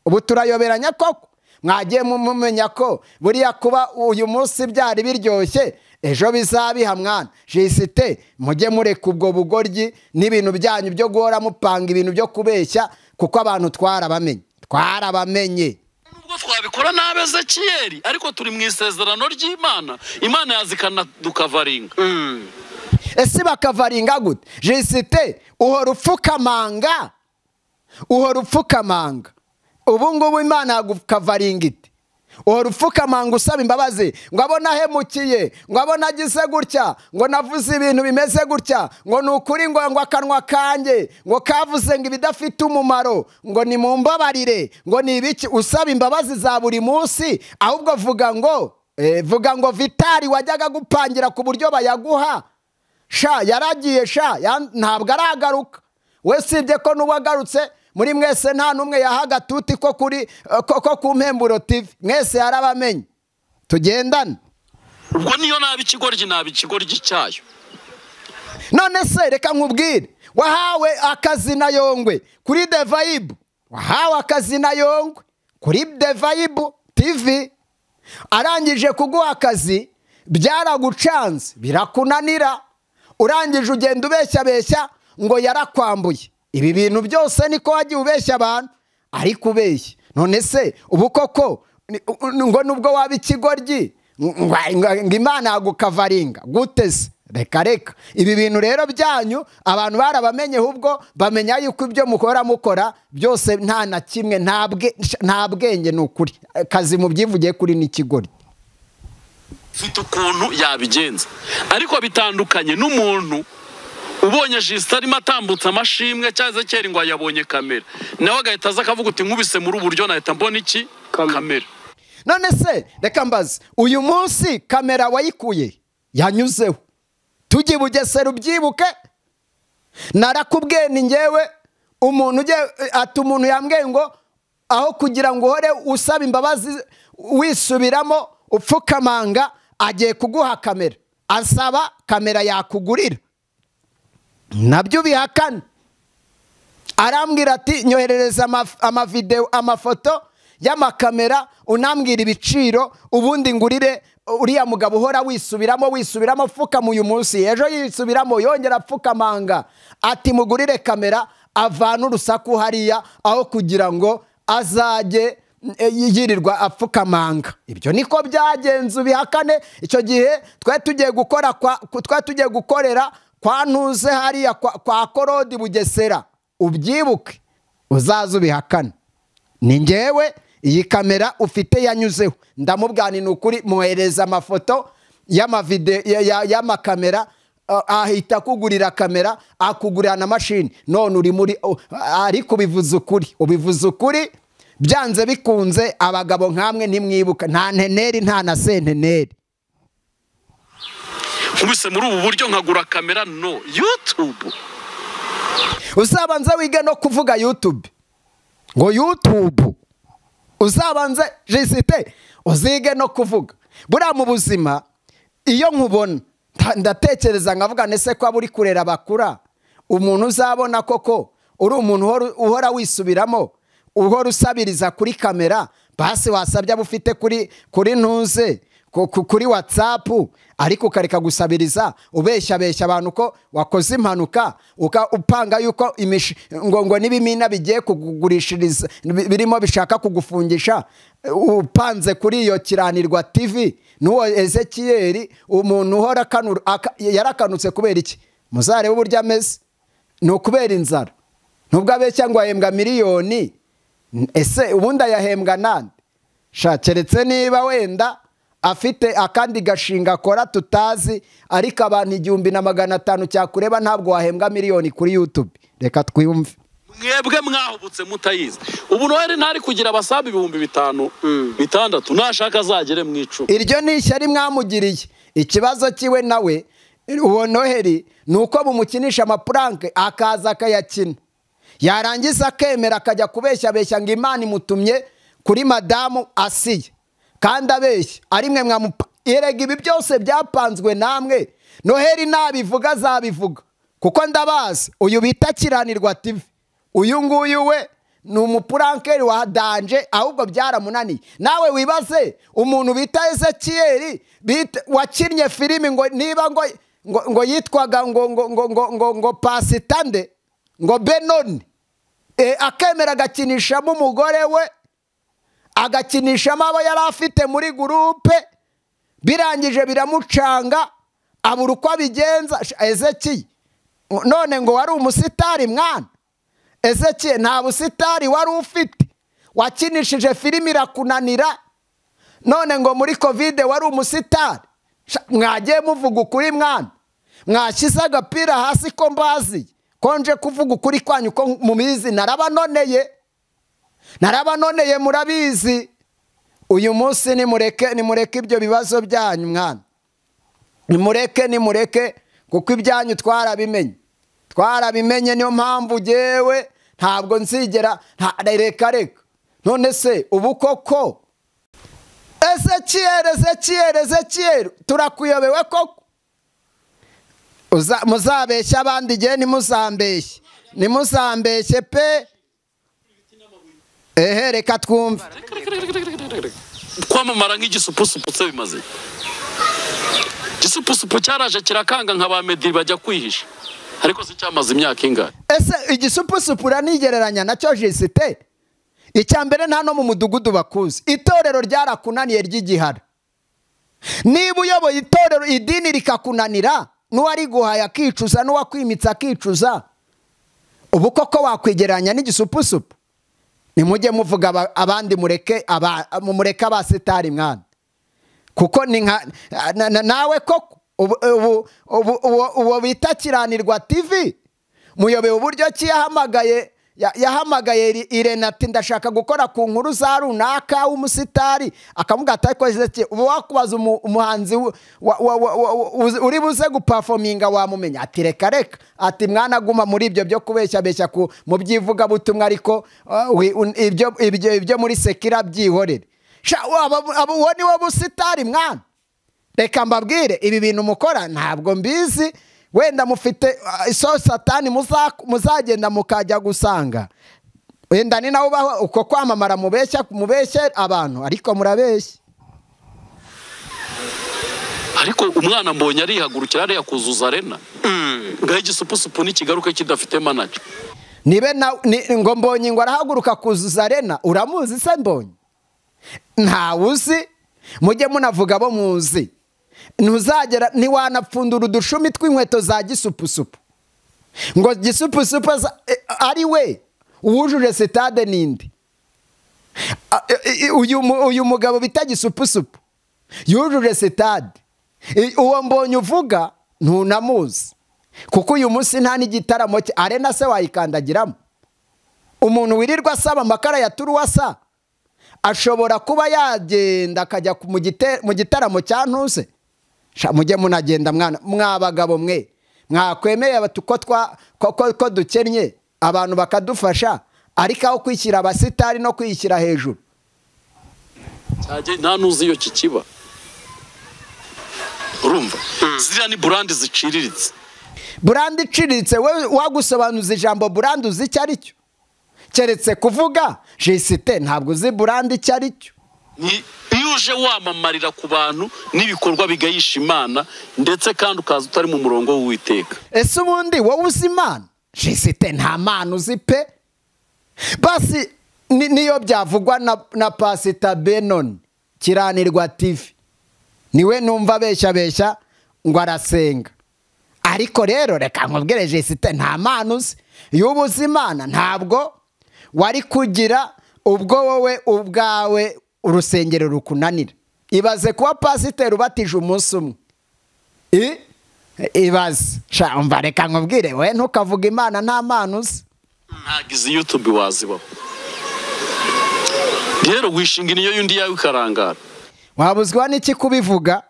ubu turayoberanya koko mwagiye mumenya ko buriya kuba uyu munsi byari biryoshye ejo bizabiha mwana jisite mujye mureka ubwo bugoryi n'ibintu byanyu byo guhora mupanga ibintu byo kubeshya kuko abantu twarabamenye nubwo twabikora nabi Ezekiyeli ariko turi mu isezerano ry'Imana Imana yazikana dukavaringa ese bakavaringa gute jisite uhora upfukamanga ubu ngubu Imana yagukavaringa ite uhora upfukamanga usaba imbabazi ngo abona ahemukiye ngo abona agize gutya ngo navuze ibintu bimeze gutya ngo ni ukuri ngo akanwa kanjye ngo kavuze ngo ibidafite umumaro ngo ni mu mbabarire ngo ni ibiki usaba imbabazi za buri munsi ahubwo vuga ngo Vitali wajyaga gupangira ku buryo bayaguha yaragiye ntabwo aragaruka we sibye ko n'uwagarutse muri mwese nta numwe yahaga tuti ko ku Mpemburo TV mwese yarabamenye tugendane ubwo niyo naba ikigoryi cyayo none se reka nkubwire wahawe akazi na Yongwe kuri The Vibe kuri The Vibe TV arangije kuguha akazi byaragucanze birakunanira urangije ugenda ubeshya ngo yarakwambuye ibi bintu byose niko wagiye ubeshya abantu ariko ubeshya none se ubu koko ngo nubwo waba ikigoryi ngo Imana yagukavaringa guteze reka ibi bintu rero byanyu abantu barabamenye ahubwo bamenya yuko ibyo mukora byose nta na kimwe nta bwenge ni ukuri kazi mu byivugiye kuri n'ikigoryi ufite ukuntu yabigenza ariko bitandukanye n'umuntu ubonye Jisita arimo atambutsa amashimwe cyangwa Ezekiyeli ngo yabonye kamera nawe agahita aza akavuga uti nkubise muri uburyo nahita mbona iki kamera none se reka mbaze uyu munsi kamera wayikuye yanyuzeho tujye Bugesera ubyibuke narakubwiye ni ngewe umuntu yambwiye ngo aho kugira ngo uhore usaba imbabazi wisubiramo upfukamanga agiye kuguha kamera asaba kamera yakugurira nabyo bihakana arambwira ati nyoherereza amavideo amafoto y'amakamera unambwira ibiciro ubundi ngurire uriya mugabo uhora wisubiramo pfukama uyu munsi ejo yisubiramo yongera pfukamanga ati mugurire kamera avana urusaku hariya aho kugira ngo azajye yirirwa apfukamanga ibyo niko byagenze ubihakane icyo gihe twari tugiye gukorera kwa Ntuze hariya kwa Korodi Bugesera ubyibuke uzaza ubihakane ni ngewe iyi kamera ufite yanyuzeho ndamubwani ni ukuri muhereza amafoto y'amakamera ahita kugurira kamera akugurira na mashini none uri muri ariko ubivuze ukuri byanze bikunze abagabo nkamwe ntimwibuka nta nteneri nta na senteneri nkubise muri ubu buryo nkagura kamera no YouTube uzabanze wige no kuvuga YouTube ngo YouTube uzabanze Jisite uzige no kuvuga buriya mu buzima iyo nkubona ndatekereza nkavuga nese ko uri kurera bakura umuntu uzabona koko uri umuntu uhora wisubiramo uhora usabiriza kuri kamera basi wasabye abo ufite kuri ntuze kuri WhatsApp ariko ukareka gusabiriza ubeshya abantu ko wakoze impanuka upanga yuko ngo n'ibimina bigiye kugurishiriza birimo bishaka kugufungisha upanze kuri iyo Kiranirwa TV n'uwo Ezekiel umuntu uhora yarakanutse kubera iki muzarebe uburyo ameze ni ukubera inzara nubwo abeshya ngo ahembwa miliyoni ese ubundi ayahembwa nande keretse niba wenda afite akandi gashinga akora tutazi ariko abantu 1,500 cyakureba ntabwo wahembwa miliyoni kuri YouTube reka twiyumve mwebwe mwahubutse mutayizi ubu Noheli ntari kugira abasabi 5,000 6,000 nashaka azagere mu 10 iryo ni ishyari mwamugiriye ikibazo kiwe nawe uwo Noheli nuko bumukinisha amapranke akaza akayakina yarangiza akemera akajya kubeshya ngo Imana imutumye kuri madamu Asiya kandi abeshya ari mwe erega ibi byose byapanzwe namwe Noheli nabivuga azabivuga kuko ndabazi uyu bita Kiranirwa TV uyu nguyu we ni umupurankeri wa danje ahubwo byaramunaniye nawe wibaze umuntu bita Ezekiel wakinnye filimi ngo niba ngo yitwaga ngo Pasitande ngo Benoni akemera agakinishamo umugore we agakinishamo abo yari afite muri gurupe birangije biramucanga abura uko abigenza Ezekiel none ngo wari umusitari mwana Ezekiel nta busitari wari ufite wakinishije filimi irakunanira none ngo muri covid wari umusitari mwagiye muvuga ukuri mwana mwashyize agapira hasi ko mbazi konje kuvuga ukuri kwanyu ko mubizi narabanoneye murabizi uyu munsi nimureke ibyo bibazo byanyu mwana nimureke kuko ibyanyu twarabimenye niyo mpamvu jewe ntabwo nzigera reka none se ubu koko Ezekiel turakuyobewe koko muzabeshya abandi igihe nimuzambeshye pe reka twumve kwamamara nk'igisupusupu se bimaze igisupusupu cyaraje kirakanga nka ba Meddy bajya kwihisha ariko se cyamaze imyaka ingahe ese igisupusupu uranigereranya nacyo jisite icyambere nta no mu mudugudu bakuzi itorero ryarakunaniye ry'igihara niba uyoboye itorero idini rikakunanira n'uwari guhaye akicuza n'uwakwimitse akicuza ubu koko wakwigereranya n'igisupusupu nimujye muvuga abandi mureke abasitari mwana kuko ni nawe koko uwo bita Kiranirwa TV muyobewe uburyo ki yahamagaye Irene ati ndashaka gukora ku nkuru za runaka w'umusitari akamuga atakoze ubu wakubaza umuhanzi uri buze guperforminga wamumenya ati reka ati mwana guma muri ibyo byo kubeshya mu byivuga butumwa ariko ibyo muri sekira byihorere uwo ni wo busitari mwana reka mbabwire ibi bintu mukora ntabwo mbizi wenda mufite Satani muzagenda mukajya gusanga wenda ni nawe uko kwamamara mubeshye abantu ariko murabeshye ariko umwana mbonye arihagurukira ariya kuzuza Arena ngaho igisupusupu n'ikigaruka kidafite manager ngo mbonye ngo arahaguruka kuzuza Arena uramuzi se mbonye ntawuzi mujye munavuga bo muzi ntuzagera ntiwanapfundura udushumi tw'inkweto za gisupusupu ngo gisupusupu ari we uwujuje sitade n'indi uyu mugabo bita gisupusupu yujuje sitade uwo mbonye uvuga ntunamuzi kuko uyu munsi nta n'igitaramo cye Arena se wayikandagiramo umuntu wirirwa asaba amakara ya turuwasa ashobora kuba yagenda akajya mu gitaramo cya ntuse mujye munagenda mwana mwabagabo mwe mwakwemeye ko dukennye abantu bakadufasha ariko aho kwishyira abasitari no kwishyira hejuru nta nuzi iyo kikiba urumva ziriya ni burandi ziciriritse. burandi iciriritse we wagusobanuza ijambo burandi uzi icyo ari cyo keretse kuvuga jisite ntabwo uzi burandi icyo ari cyo. Iyo uje wamamarira ku bantu n'ibikorwa bigayisha Imana ndetse kandi ukaza utari mu murongo w'Uwiteka. Ese ubundi wowe uzi Imana? Jisite nta Mana uzi pe. Basi niyo byavugwa na Pastor Benon Kiranirwa TV niwe numva beshya ngo arasenga. Ariko rero reka nkubwire Jisite nta Mana uzi. Iyo ubuze Imana ntabwo wari kugira ubwo wowe ubwawe urusengero rukunanira. Ibaze kuba pasiteri ubatije umunsi umwe. Ibaze umva reka nkubwire we ntukavuga Imana nta Mana uzi. Ntagize YouTube wazibaho. Rero wishinga niyo yundi yawe ikarangara. Wabuzwa n'iki kubivuga?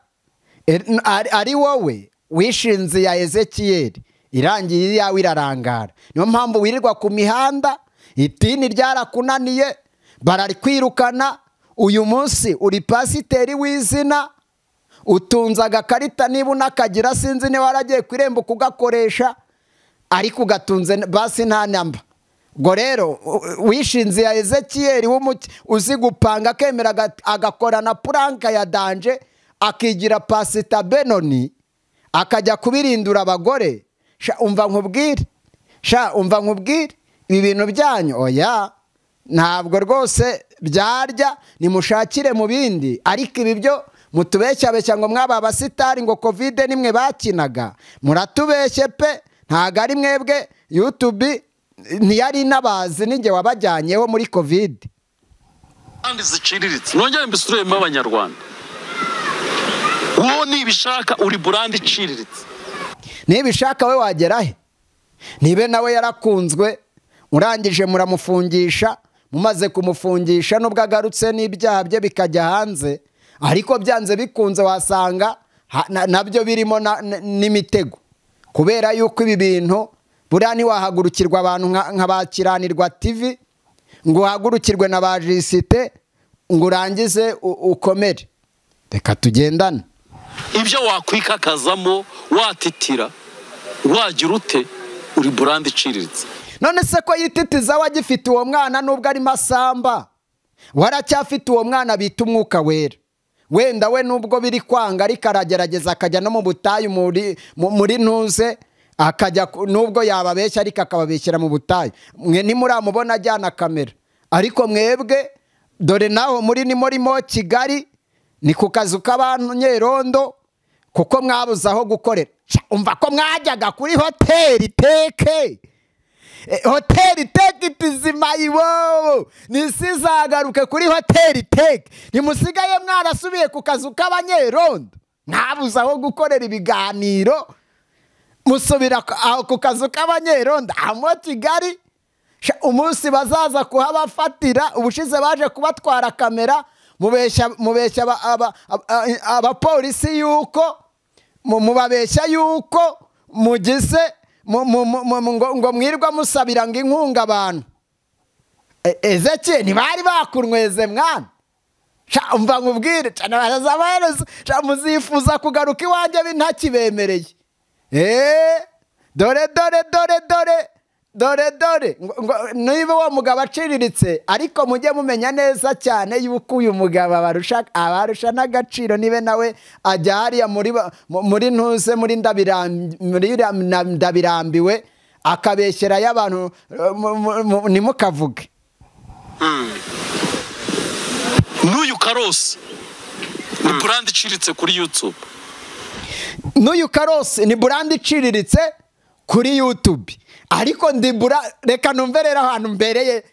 Ari wowe wishinze ya Ezekiyeli irangiye yawe irarangara. Niyo mpamvu wirirwa ku mihanda itini ryarakunaniye bararikwirukana. Uyu munsi uri pasiteri w'izina utunze agakarita niba unakagira sinzi niba waragiye ku irembo kugakoresha ariko ugatunze basi nta namba. Ubwo rero wishinze ya Ezekiyeli uzi gupanga akemera agakora na puranka ya danje akigira Pastor Benoni akajya kubirindura abagore. Umva nkubwire ibi bintu byanyu oya ntabwo rwose byarya nimushakire mu bindi. Ariko ibi byo mutubeshya ngo mwaba abasitari ngo covid nimwe bakinaga muratubeshye pe. Ntago ari mwebwe YouTube ntiyari nabazi ninjye wabajyanyeho muri covid. Kandi ziciriritse nongere mbisubiremo abanyarwanda. Wowe nibishaka uri burandi iciriritse. Nibishaka we wagera he? Nibe nawe yarakunzwe urangije muramufungisha mumaze kumufungisha nubwo agarutse n'ibyaha bye bikajya hanze ariko byanze bikunze wasanga nabyo birimo n'imitego kubera yuko ibi bintu buriya ntiwahagurukirwa abantu nka ba Kiranirwa TV ngo uhagurukirwe na ba Jisite ngo urangize ukomere. Reka tugendane. Ibyo wakwikakazamo watitira wagira ute uri burandi iciriritse. None se ko yititiza wagifite uwo mwana nubwo ari masamba waracyafite uwo mwana bita umwuka wera. Wenda we nubwo biri kwanga ariko aragerageza akajya no mu butayu muri ntuze akajya nubwo yababeshya ariko akababeshyira mu butayu. Mwe ntimuramubona ajyana kamera ariko mwebwe dore naho murimo Kigali ni ku kazu k'abanyerondo kuko mwabuze aho gukorera. Umva ko mwajyaga kuri hoteli teke hoteli teke itizima iwowo nisizagaruke kuri hoteli teke nimusigaye mwarasubiye ku kazu k'abanyerondo mwabuze aho gukorera ibiganiro musubira ku kazu k'abanyerondo amo Kigali. Umunsi bazaza kuhabafatira ubushize baje kubatwara kamera mubeshya abapolisi yuko mubabeshya yuko mugize ngo mwirwa musabira ngo inkunga abantu. Ezekiyeli ntibari bakunyweze mwana. Umva nkubwire muzifuza kugaruka iwanjye bintakibemereye. Dore niba uwo mugabo aciriritse ariko mujye mumenya neza cyane yuko uyu mugabo abarusha n'agaciro nibe nawe ajya hariya muri ntuze muri ndabirambiwe akabeshyera y'abantu ntimukavuge. N'uyu Karosi ni burandi iciriritse kuri YouTube. N'uyu Karosi ni burandi iciriritse kuri YouTube. Ariko reka numverera ahantu mbereye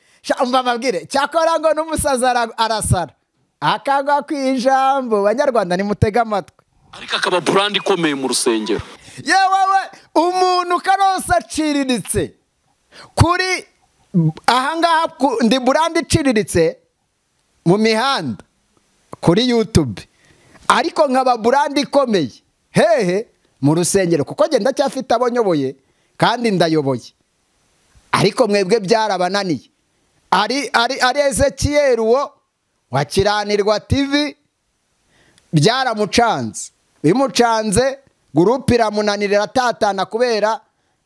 umva mabwire cyakora ngo n'umusaza arasara akagwa kwijambo. Banyarwanda nimutega amatwi. Ariko akaba burandi ikomeye mu rusengero. Yewe umuntu Karosi aciriritse kuri ahangaha ndi burandi iciriritse mu mihanda kuri YouTube ariko nkaba burandi ikomeye hehe mu rusengero kuko genda cyafite abonyoboye kandi ndayoboye. Ariko mwebwe byarabananiye. Ari Ezekiyeli uwo wa Kiranirwa TV byaramucanze bimucanze gurupe iramunanira iratatana kubera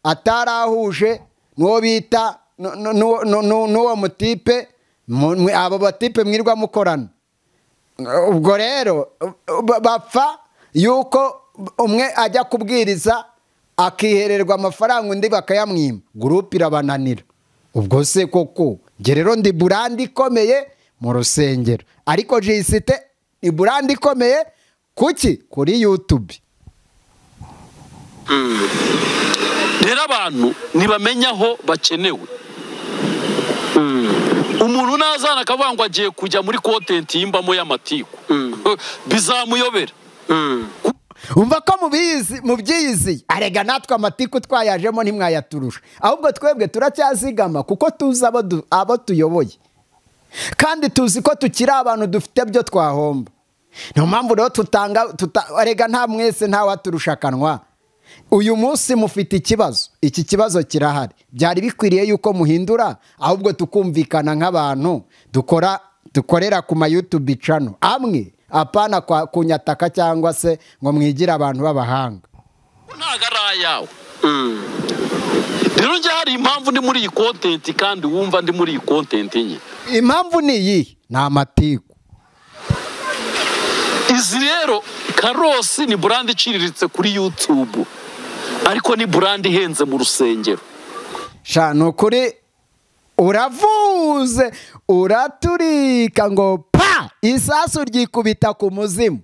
atarahuje n'uwo bita n'uwo mutipe abo batipe mwirwa mukorana. Ubwo rero bapfa yuko umwe ajya kubwiriza akihererwa amafaranga undi bakayamwima, gurupe irabananira. Ubwo se koko nge rero ndi burandi ikomeye mu rusengero, ariko Jisite ni burandi ikomeye kuki kuri YouTube. Rero abantu ntibamenya aho bakenewe. Umuntu nazana akavuga ngo agiye kujya muri content yimbamo y'amatiku, bizamuyobera. Umva ko mubyizi arega natwe amatiku twayajemo ntimwayaturusha, ahubwo twebwe turacyazigama kuko tuzi abo tuyoboye, kandi tuzi ko tukiri abantu dufite byo twahomba. Niyo mpamvu rero arega nta mwese nta waturusha akanwa. Uyu munsi mufite ikibazo, iki kibazo kirahari, byari bikwiriye yuko muhindura, ahubwo tukumvikana nk'abantu dukorera ku ma YouTube channel amwe, apana kunyataka cyangwa se ngo mwigira abantu b'abahanga. Ntago ari ayawe. Rero njye hari impamvu ndi muri iyi content kandi wumva ndi muri iyi content nye. Impamvu ni iyi, ni amatiku. Izi rero Karosi ni brand iciriritse kuri YouTube, ariko ni brand ihenze mu rusengero. Sha nukuri uravuze uraturika ngo pa isasu ryikubita ku muzimu.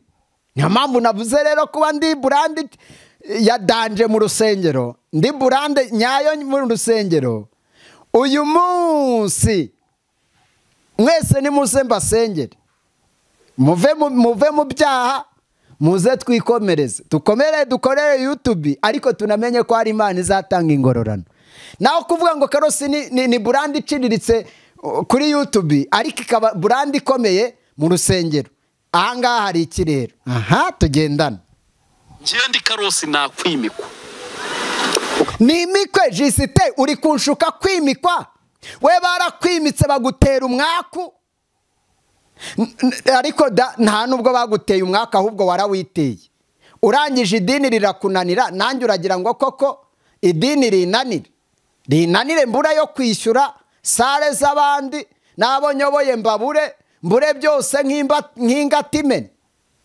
Niyo mpamvu navuze rero kuba ndi brand ya danje mu rusengero, ndi brand nyayo mu rusengero. Uyu munsi mwese nimuze mbasengere, muve mu byaha, muze twikomereze, dukorere YouTube, ariko tunamenye ko hari Imana izatanga ingororano. Naho kuvuga ngo Karosi ni brand iciriritse kuri YouTube, ariko ikaba brand ikomeye mu rusengero, ahangaha hari ikirero. Aha tugendana. Ngiye ndi Karosi nakwimikwa. Nimikwe Jisite, uri kunshuka kwimikwa? We barakwimitse bagutera umwaku, ariko nta nubwo baguteye umwaka, ahubwo warawiteye. Urangije idini rirakunanira, nanjye uragira ngo koko idini rinanire mbura yo kwishyura sale z'abandi, nabo nyoboye mbure byose nk'ingatimene.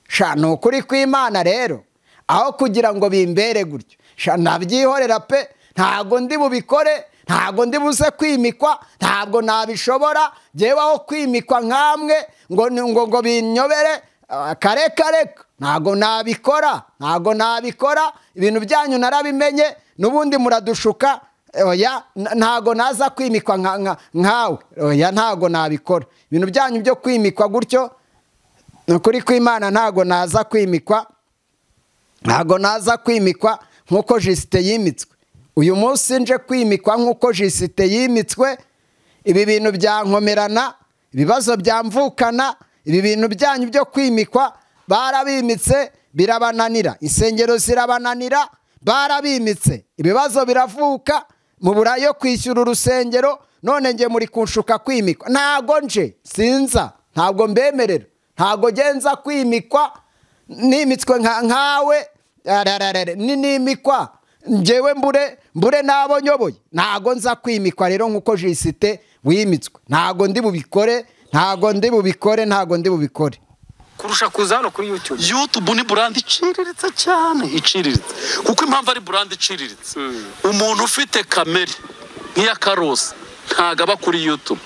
Sha nukuri kw'Imana rero, aho kugira ngo bimbere gutyo, sha nabyihorera pe, ntago ndi bubikore, ntago ndi buze kwimikwa, ntabwo nabishobora jewe aho kwimikwa nkamwe ngo binyobere. Kare ntago nabikora, ibintu byanyu narabimenye, nubundi muradushuka. Oya ntago naza kwimikwa nkawe, oya ntago nabikora ibintu byanyu byo kwimikwa gutyo. Nukuri kw'Imana ntago naza kwimikwa nkuko Jisite yimitswe. Uyu munsi nje kwimikwa nkuko Jisite yimitswe. Ibi bintu byankomerana, ibibazo byamvukana, ibi bintu byanyu byo kwimikwa barabimitse birabananira, insengero zirabananira, barabimitse ibibazo biravuka, mubura yo kwishyura urusengero, none nge muri kunshuka kwimikwa. Ntago nje sinza, ntabwo mbemerera, ntago genza kwimikwa. Nimitswe nkawe nimikwa njewe mbure nabo nyoboye, ntago nza kwimikwa rero nkuko Jisite wimitswe. Ntago ndi bubikore. Kurusha kuza hano kuri YouTube. YouTube ni brand iciriritse cyane, iciriritse. Kuko impamvu ari brand iciriritse, umuntu ufite kamera nk'iya Karosi ntago aba kuri YouTube.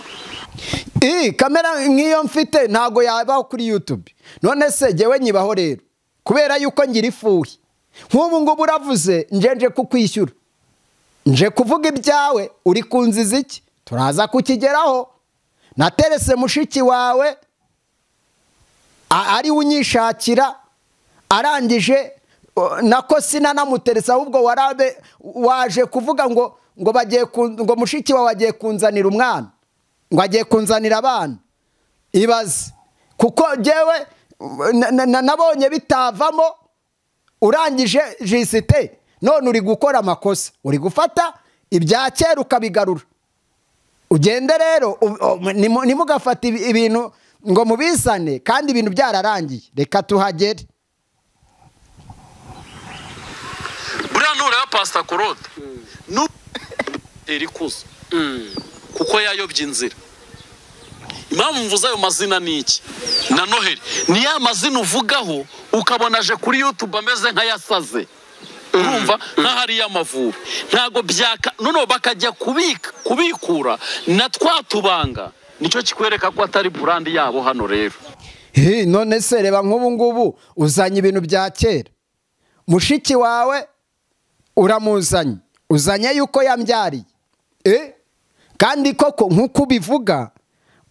Kamera nk'iyo mfite ntago yabaho kuri YouTube. None se jewe nyibaho rero kubera yuko ngira ifuhi. Nk'ubu ngubu uravuze nje kukwishyura, nje kuvuga ibyawe, uri kunziza iki? Turaza kukigeraho. Naterese mushiki wawe ari unyishakira, arangije nako sinanamuteresa, ahubwo waje kuvuga ngo mushiki wawe agiye kunzanira umwana, ngo agiye kunzanira abana. Ibaze kuko jewe nabonye bitavamo, urangije Jisite none uri gukora amakosa, uri gufata ibya kera ukabigarura. Ugende rero nimugafata ibintu ngo mubisane kandi ibintu byararangiye. Reka tuhagere. Pastor Claude eri kuzo kuko yayobye inzira. Impamvu mvuze ayo mazina ni iki? Na Noheli ni ya mazina uvugaho ukabona aje kuri YouTube ameze nka yasaze. Urumva nk'ahari y'amavubi ntago byaka none bakajya kubikura na twatubanga nicyo kikwereka ko atari brand yabo hano rero. None se reba nk'ubu ngubu uzanye ibintu bya kera, mushiki wawe uramuzanye uzanye yuko yambyariye kandi koko nk'uko ubivuga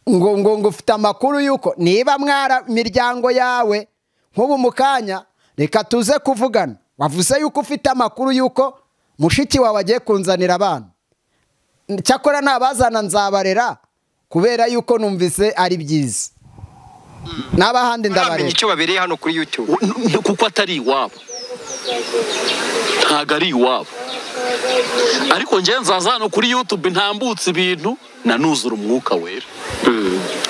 ngo ufite amakuru yuko niba mwara miryango yawe nk'ubu mukanya reka tuze kuvugana wavuze yuko ufite amakuru yuko mushiki wawe agiye kunzanira abana, cyakora nabazana nzabarera kubera yuko numvise ari byiza n'abahandi ndabarera icyo babereye hano kuri YouTube kuko atari iwabo, ntago ari iwabo. Ariko nje nzaza hano kuri YouTube ntambutse ibintu nanuzura umwuka wera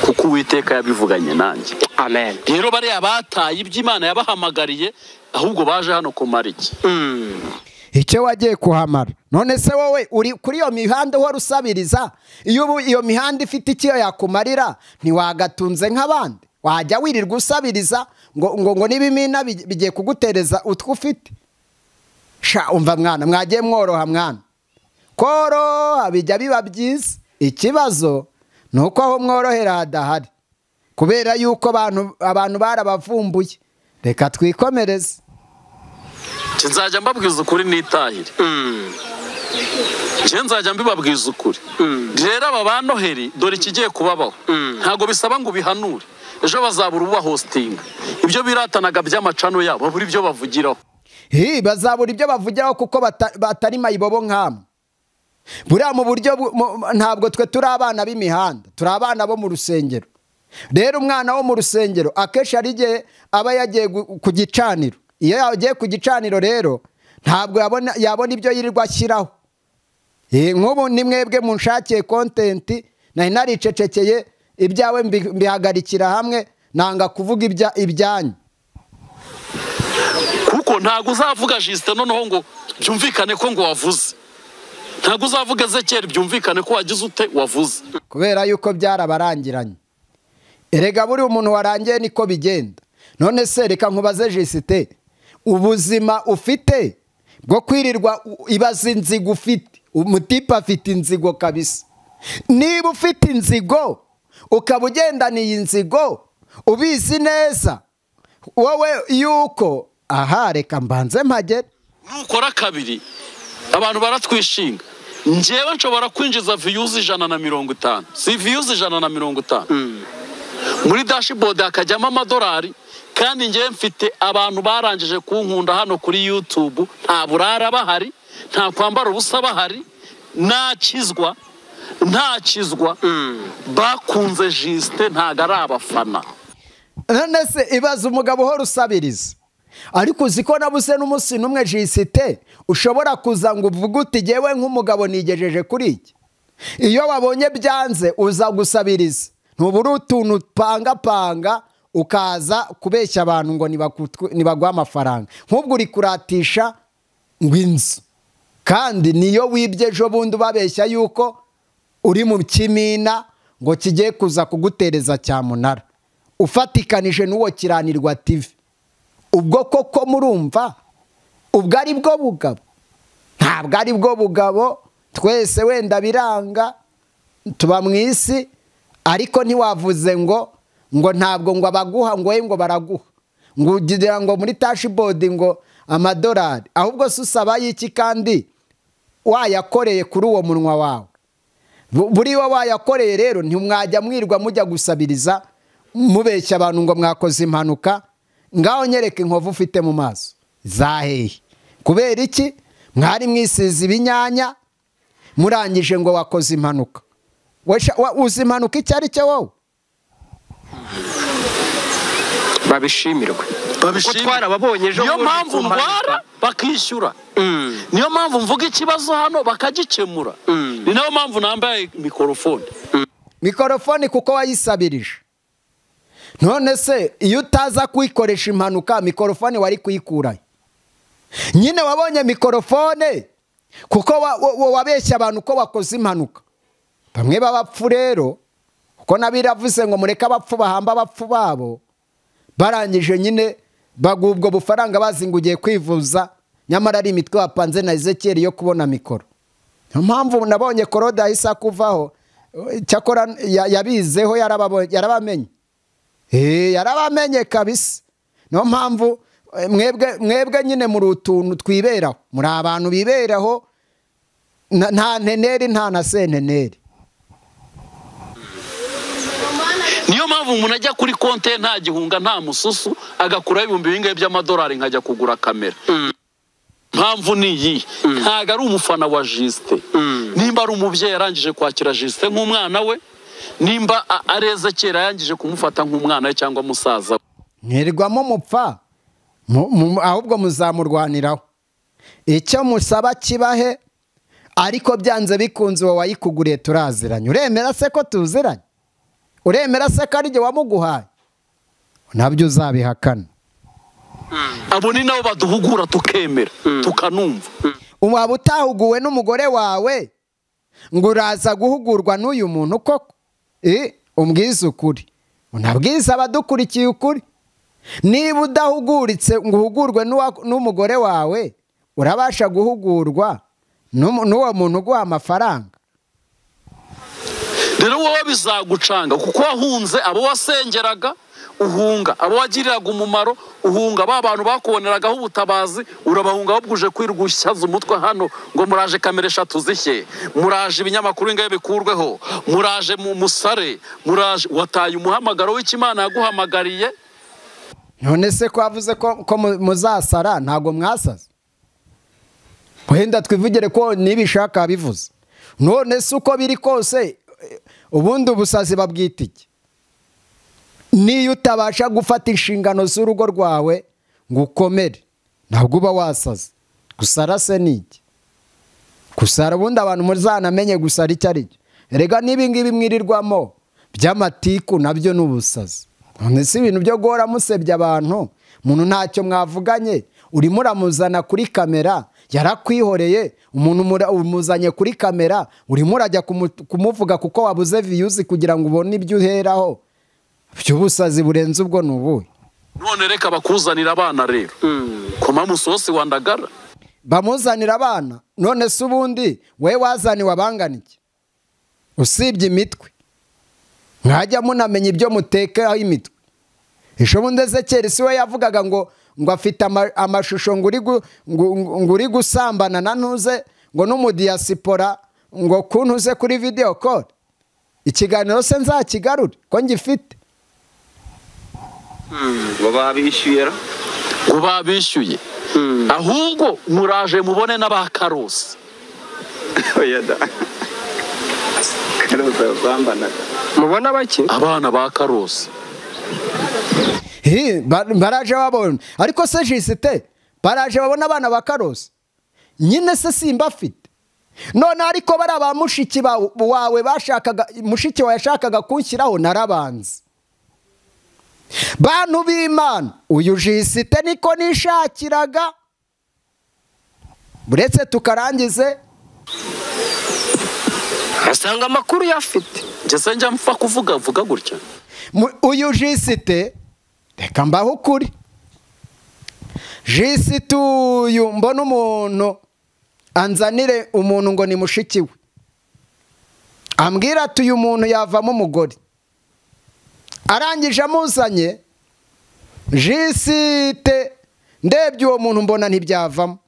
kuko Uwiteka yabivuganye nanjye. Amen. Rero bari abataye iby'Imana yabahamagariye ahubwo baje hano kumara iki? Icyo wagiye kuhamara. None se wowe uri kuri iyo mihanda uhora usabiriza, iyo mihanda ifite icyo yakumarira ntiwagatunze nk'abandi, wajya wirirwa usabiriza ngo n'ibimina bigiye kugutereza utwo ufite. Sha umva mwana, mwagiye mworoha mwana, koroha bijya biba byiza. Ikibazo ni uko aho mworohera hadahari kubera yuko abantu barabavumbuye. Reka twikomereze. Nzajya mbabwiza ukuri nitahire. Nzajya mbibabwiza ukuri. Rero aba ba Noheli dore ikigiye kubabaho. Ntago bisaba ngo bihanure. Ejo bazabura uba hostinga. Ibyo biratanaga by'amacano yabo babura ibyo bavugiraho. Bazabura ibyo bavugiraho kuko batari mayibobo nk'amwe. Buriya mu buryo ntabwo twe turi abana b'imihanda, turi abana bo mu rusengero. Rero umwana wo mu rusengero akenshi ari igihe aba yagiye ku gicaniro. Iyo yagiye ku gicaniro rero ntabwo yabona ibyo yirirwa ashyiraho. Nk'ubu ni mwebwe munshakiye content nari naricecekeye ibyawe mbihagarikira hamwe nanga kuvuga ibyanyu. Kuko ntago uzavuga Justin noneho ngo byumvikane ko ngo wavuze. Ntago uzavuga Ezekiel byumvikane ko wagize ute wavuze. Kubera yuko byarabarangiranye. Erega buri umuntu warangiye niko bigenda. None se reka nkubaze Justin, ubuzima ufite bwo kwirirwa ibaza inzigo ufite, umutipa afite inzigo kabisa. Niba ufite inzigo ukaba ugendaniye inzigo ubizi neza wowe yuko reka mbanze mpagere. Nukora kabiri abantu baratwishinga. Njyewe nshobora kwinjiza views 150, si views 150 muri dashboard akajyamo amadolari, kandi njyewe mfite abantu barangije kunkunda hano kuri YouTube, nta burara bahari, nta kwambara ubusa bahari, ntakizwa bakunze Justin ntago ari abafana. None se ibaza umugabo uhora usabiriza, ariko uziko nabuse n'umunsi n'umwe Justin ushobora kuza ngo uvuge uti jyewe nk'umugabo nigejeje kuri iki. Iyo wabonye byanze uza gusabiriza, ntubura utuntu panga ukaza kubeshya abantu ngo nibaguha amafaranga. Nk'ubwo uri kuratisha ngo inzu, kandi niyo wibye ejo bundi babeshya yuko uri mu kimina ngo kigiye kuza kugutereza cyamunara, ufatikanije n'uwo Kiranirwa TV. Ubwo koko murumva ubwo ari bwo bugabo? Ntabwo ari bwo bugabo. Twese wenda biranga tuba mu isi, ariko ntiwavuze ngo ntabwo ngo abaguha ngo baraguha ngo ugira ngo muri dashboard ngo amadolari, ahubwo se usaba y'iki kandi wayakoreye kuri uwo munwa wawe? Buri wo wayakoreye rero ntimwajya mwirwa mujya gusabiriza mubeshya abantu ngo mwakoze impanuka. Ngaho nyereka inkovu ufite mu maso zahehe. Kubera iki? Mwari mwisize ibinyanya murangije ngo wakoze impanuka. Uzi impanuka icyo ari cyo wowe? Babishimirwe. Kuko twarababonye ejo. Niyo mpamvu ndwara bakishyura. Niyo mpamvu mvuga ikibazo hano bakagikemura. Ni nayo mpamvu nambaye mikrofone. Mikrofone kuko wayisabirije. None se iyo utaza kuyikoresha impanuka mikrofone wari kuyikurayo? nyine wabonye mikorofone kuko wabeshya abantu ko wakoze impanuka. Bamwe b'abapfu rero kuko nabiravuze ngo mureke abapfu bahamba abapfu babo, barangije nyine bagubwo bufaranga bazingugiye kwivuza, nyamara ari imitwe wapanze na Ezekiel yo kubona mikoro. Niyo mpamvu nabonye Korode ahise akuvaho, cyakora yabizeho yarabamenye. Yarabamenye kabisa. Niyo mpamvu mwebwe nyine muri utuntu twiberaho, muri abantu biberaho, nta nteneri nta na senteneri. niyo mpamvu umuntu ajya kuri konte nta gihunga nta mususu agakuraho ibihumbi bingahe by'amadolari nkajya kugura kamera. Mpamvu ni iyi, ntago ari umufana wa Justin. Nimba ari umubyeyi yarangije kwakira Justin nk'umwana we, nimba areze kera yangije kumufata nk'umwana we cyangwa musaza we, mwirirwamo mupfa ahubwo muzamurwaniraho. Icyo musaba kibahe, ariko byanze bikunze uwo wayikuguriye turaziranye. Uremera se ko tuziranye? Uremera se ko ari jye wamuguhaye? Nabyo uzabihakana. abo ni nabo baduhugura tukemera tukanumva. Waba utahuguwe n'umugore wawe ngo uraza guhugurwa n'uyu muntu koko? Umbwize ukuri, unabwize abadukurikiye ukuri. Niba udahuguritse ngo uhugurwe n'umugore wawe, urabasha guhugurwa n'uwo muntu uguha amafaranga? Rero wowe bizagucanga kuko wahunze abo wasengeraga, uhunga abo wagiriraga umumaro, uhunga ba bantu bakuboneragaho ubutabazi, urabahunga babwuje kwirwushyaza umutwe hano ngo muraje kamera 3 zishye, muraje ibinyamakuru ingaye bikurweho, muraje mu musare, muraje. Wataye umuhamagaro w'Imana yaguhamagariye. None se ko avuze ko muzasara, ntago mwasaze? Wenda twivugire ko nibishaka bivuze. None se uko biri kose ubundi ubusazi babwita iki? Niyo utabasha gufata inshingano z'urugo rwawe ngo ukomere, ntabwo uba wasaze. Gusara se niki? Gusara ubundi abantu muzanamenye gusara icyo ari cyo. Erega n'ibingibi mwirirwamo by'amatiku nabyo n'ubusazi. None se ibintu byo gora musebya abantu, umuntu ntacyo mwavuganye, urimo uramuzana kuri kamera, yarakwihoreye, umuntu umuzanye kuri kamera, urimo urajya kumuvuga kuko wabuze views kugira ngo ubone ibyo uheraho. By'ubusazi burenze ubwo nubuye. None reka bakuzanira abana rero. Koma musosi wandagara. Bamuzanira abana, none se ubundi we wazaniwe abanganiki? Usibye imitwe. Mwajya munamenya ibyo mutekaho imitwe. Ishobundi Ezekiel si we yavugaga ngo afite amashusho ngo uri gusambana na ntuze ngo n'umudiaspora ngo kuntuze kuri video call. Ikiganiro se nzakigarure ko ngifite. Ngo babishyuye. Ahubwo muraje mubone n'abakarosi. Oya da. Karosi bambana. Mubona baki? Abana ba karosi. Baraje babona. Ariko se Justin, baraje babona abana ba karosi. Nyine se simba afite. None ariko bari abamushiki wawe bashakaga, mushiki wawe yashakaga kunshyiraho narabanze. Bantu b'Imana, uyu Justin niko nishakiraga. Buretse tukarangize asanga amakuru yafite. Ngeze njya mpfa kuvuga gutya. Uyu Justin, reka mbaho ukuri. Justin uyu mbona umuntu anzanire umuntu ngo ni mushiki we, ambwira ati uyu muntu yavamo umugore. Arangije amuzanye Justin, ndebye uwo muntu mbona ntibyavamo.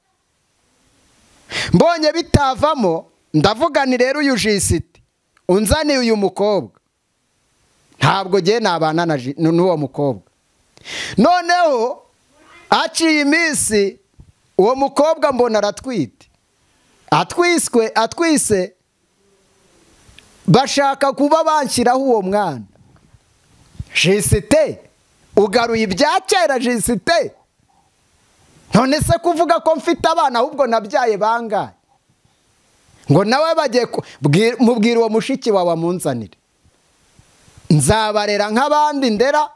Mbonye bitavamo, ndavuga ni rero uyu Justin unzaniye uyu mukobwa, ntabwo giye nabana n'uwo mukobwa. Noneho aciye iminsi uwo mukobwa mbona aratwite, atwise bashaka kuba banshyiraho uwo mwana. Justin ugaruye ibya kera Justin. None se kuvuga ko mfite abana ahubwo nabyaye bangahe? Ngo nawe bagiye mubwira uwo mushiki wawe amunzanire, nzabarera nk'abandi ndera.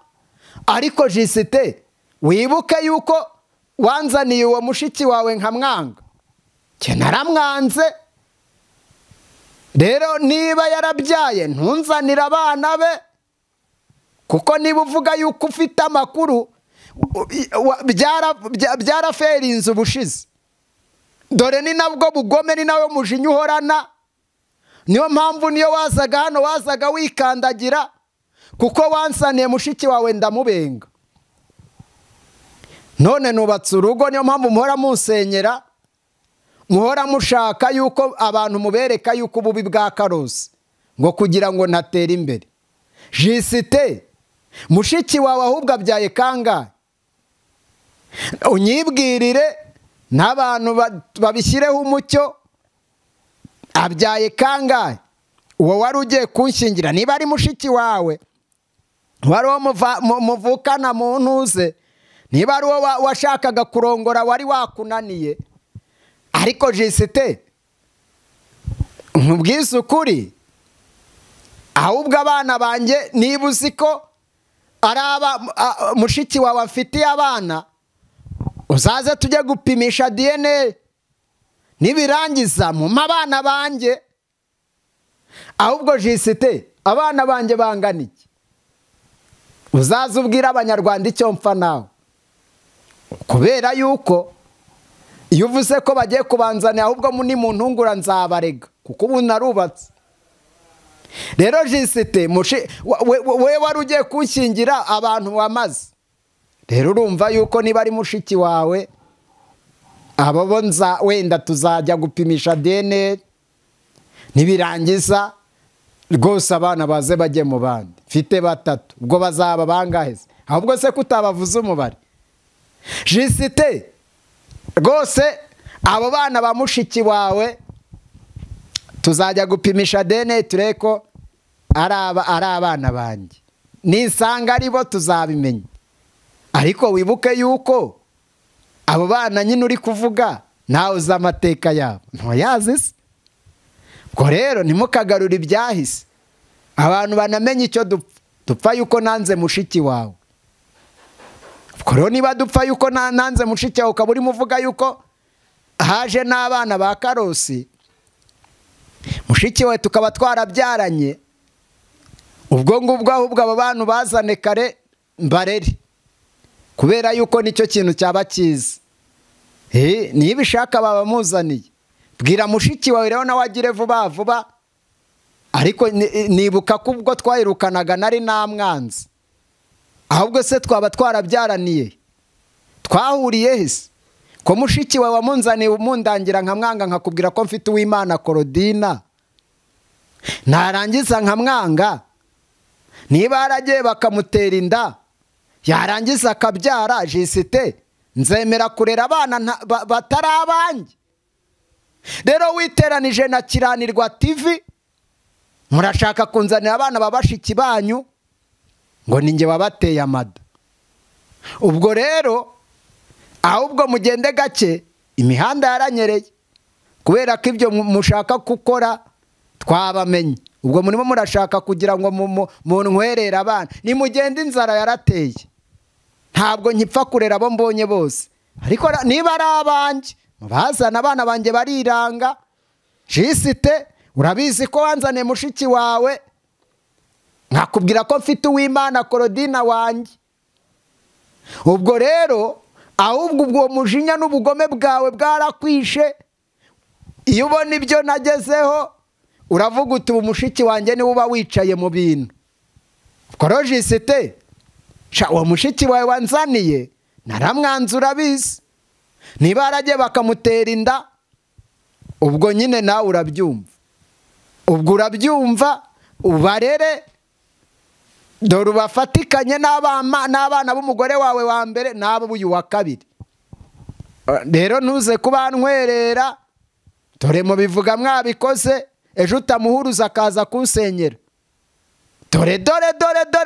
Ariko Justin wibuke yuko wanzaniye uwo mushiki wawe nkamwanga, njye naramwanze. Rero niba yarabyaye ntunzanire abana be, kuko niba uvuga yuko ufite amakuru byaraferinze ubushize. Dore ni nabwo bugome, ni nawe mujinya uhorana. Niyo mpamvu niyo wazaga hano wazaga wikandagira, kuko wansaniye mushiki wawe ndamubenga. None nubatse urugo, niyo mpamvu muhora musenyera, muhora mushaka yuko abantu mubereka yuko ububi bwa Karosi, ngo kugira ngo natere imbere. Jisite, mushiki wawe ahubwo abyaye kangahe? Unyibwirire n'abantu babishyireho umucyo, abyaye kangahe? Uwo wari ugiye kunshingira, niba ari mushiki wawe, wari uwo muvukana mu ntuze, niba ari uwo washakaga kurongora wari wakunaniye. Ariko Jisite, nkubwize ukuri, ahubwo abana banjye niba uzi ko ari mushiki wawe afitiye abana, uzaze tujye gupimisha DNA, nibirangiza mu abana banjye. Ahubwo Jisite, abana banjye bangana iki? Uzaze ubwira abanyarwanda icyo mpfa nawe, kubera yuko iyo uvuze ko bagiye kubanzana ahubwo ni mu ntungura nzabarega, kuko ubu narubatse. Rero Jisite, we wari ugiye kunshingira abantu wamaze. Rero urumva yuko niba ari mushiki wawe, abo bonza wenda tuzajya gupimisha DNA, nibirangiza rwose abana baze bajye mu bandi. Mfite 3, ubwo bazaba bangahe? Ahubwo se kutabavuza umubare. Jisite, rwose abo bana ba mushiki wawe tuzajya gupimisha DNA tureko ari abana banjye. Nisanga ari bo tuzabimenya. Ariko wibuke yuko abo bana nyine uri kuvuga nawe uzi amateka yabo, ntuyazi se? Ubwo rero ntimukagarure ibyahise, abantu banamenye icyo dupfa yuko nanze mushiki wawe. Ubwo rero niba dupfa yuko nanze mushiki wawe, ukaba urimo uvuga yuko haje n'abana ba Karosi, mushiki we tukaba twarabyaranye, ubwo ngubwo ahubwo abo bantu bazane kare mbarere, kubera yuko nicyo kintu cyaba cyiza. Niba ishaka baba muzaniye, bwira mushiki wawe rero nawe agire vuba vuba. Ariko nibuka ko ubwo twahirukanaga nari namwanze, ahubwo se twaba twarabyaraniye, twahuriye hese? Ko mushiki wawe wamunzaniye umundangira nkamwanga, nkakubwira ko mfite Uwimana Korodina, narangiza nkamwanga. Niba haragiye bakamutera inda, yarangiza akabyara, Jisite, nzemera kurera abana batari abanjye. Rero witeranije na Kiranirwa TV, murashaka kunzanira abana babashiki banyu ngo ninjye wabateye amada. Ubwo rero ahubwo mugende gake, imihanda yaranyereye, kubera ko ibyo mushaka gukora twabamenye. Ubwo murimo murashaka kugira ngo muntwerere abana, nimugende inzara yarateye. Ntabwo nkipfa kurera abo mbonye bose, ariko niba ari abanjye bazana abana banjye bariranga. Jisite, urabizi ko wanzaniye mushiki wawe, nkakubwira ko mfite Uwimana Korodina wanjye. Ubwo rero ahubwo ubwo mujinya n'ubugome bwawe bwarakwishe. Iyo ubona ibyo nagezeho uravuga uti umushiki wanjye niwe uba wicaye mu bintu. Ubwo Jisite, uwo mushiki wawe wanzaniye naramwanzura bizi. Niba haragiye bakamutera inda, ubwo nyine nawe urabyumva. Ubwo urabyumva, ubarere, dore ubafatikanye n'abana b'umugore wawe wa mbere n'abo uyu wa kabiri. Rero ntuze kubantwerera, dore mubivuga mwabikoze, ejo utamuhuruza akaza kunsenyera. Dore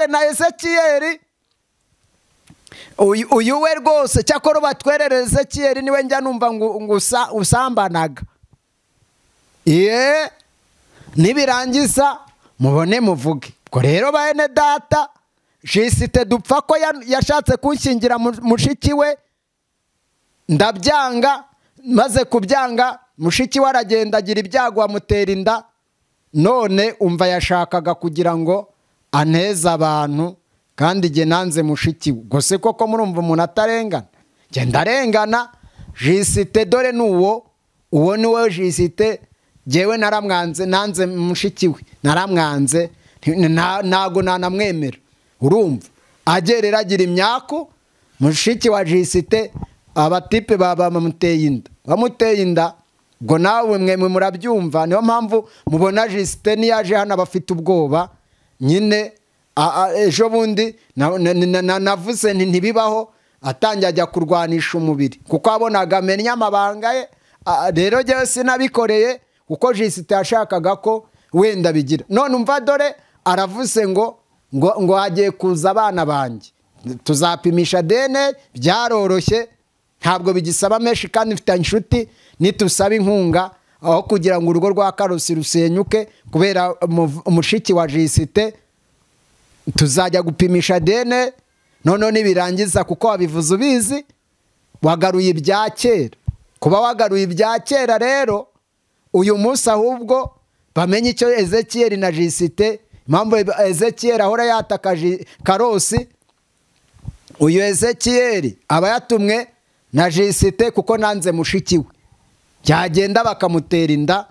na Ezekiyeli, uyu we rwose, cyakora batwerere Ezekiyeli niwe njya numva ngo usambanaga. Nibirangiza mubone muvuge. Ubwo rero bene data, Jisite dupfa ko yashatse kunshingira mushiki we, ndabyanga, maze kubyanga mushiki we aragenda agira ibyago amutera inda. None umva yashakaga kugira ngo aneze abantu, kandi jye nanze mushiki we. Gose koko murumva umuntu atarengana? Jye ndarengana. Jisite dore nuwo, uwo niwe Jisite. Jewe naramwanze, nanze mushiki we, naramwanze, ntago nanamwemera. Urumva agerera agira imyaku, mushiki wa Jisite abatipe bamuteye inda, bamuteye inda. Ngo nawe mwe murabyumva, niyo mpamvu mubona Jisite niyaje hano abafite ubwoba. Nyine ejo bundi navuze ntibibaho, atangiye ajya kurwanisha umubiri kuko abonaga amenya amabanga ye. Rero jewe sinabikoreye kuko Jisite yashakaga ko wenda bigira. None umva dore aravuze ngo hagiye kuza abana banjye, tuzapimisha DNA. Byaroroshye, ntabwo bigisaba menshi, kandi mfite inshuti nitusaba inkunga aho kugira ngo urugo rwa Karusi rusenyuke kubera umushiki wa Jisite. Tuzajya gupimisha DNA none nibirangiza, kuko wabivuze ubizi, wagaruye ibya kera. Kuba wagaruye ibya kera rero uyu munsi ahubwo bamenye icyo Ezekiel na Jisite, impamvu Ezekiel ahora yataka Karosi. Uyu Ezekiel aba yatumwe na Jisite kuko nanze mushiki we, byagenda bakamutera inda.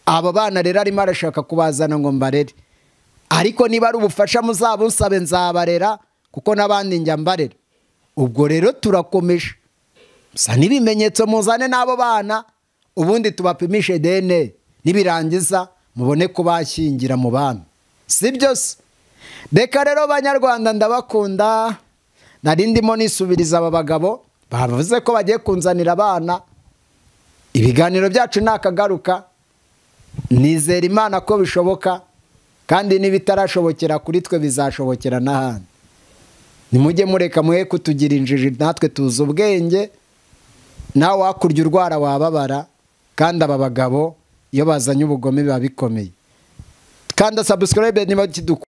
Abo bana rero arimo arashaka kubazana ngo mbarere, ariko niba ari ubufasha muzabusabe nzabarera, kuko n'abandi njya mbarera. Ubwo rero turakomeje, sa n'ibimenyetso muzane n'abo bana, ubundi tubapimishe DNA, nibirangiza mubone kubashyingira mu bana, si byose. Reka rero Banyarwanda ndabakunda, nari ndimo nisubiriza aba bagabo bavuze ko bagiye kunzanira abana. Ibiganiro byacu nakagaruka, nizera Imana ko bishoboka, kandi nibitarashobokera kuri twe bizashobokera n'ahandi. Nimujye mureka mwe kutugira injiji, natwe tuzi ubwenge. Nawe wakurya urwara wababara, kandi aba bagabo iyo bazanye ubugome biba bikomeye. Kandi subscribe niba kiduku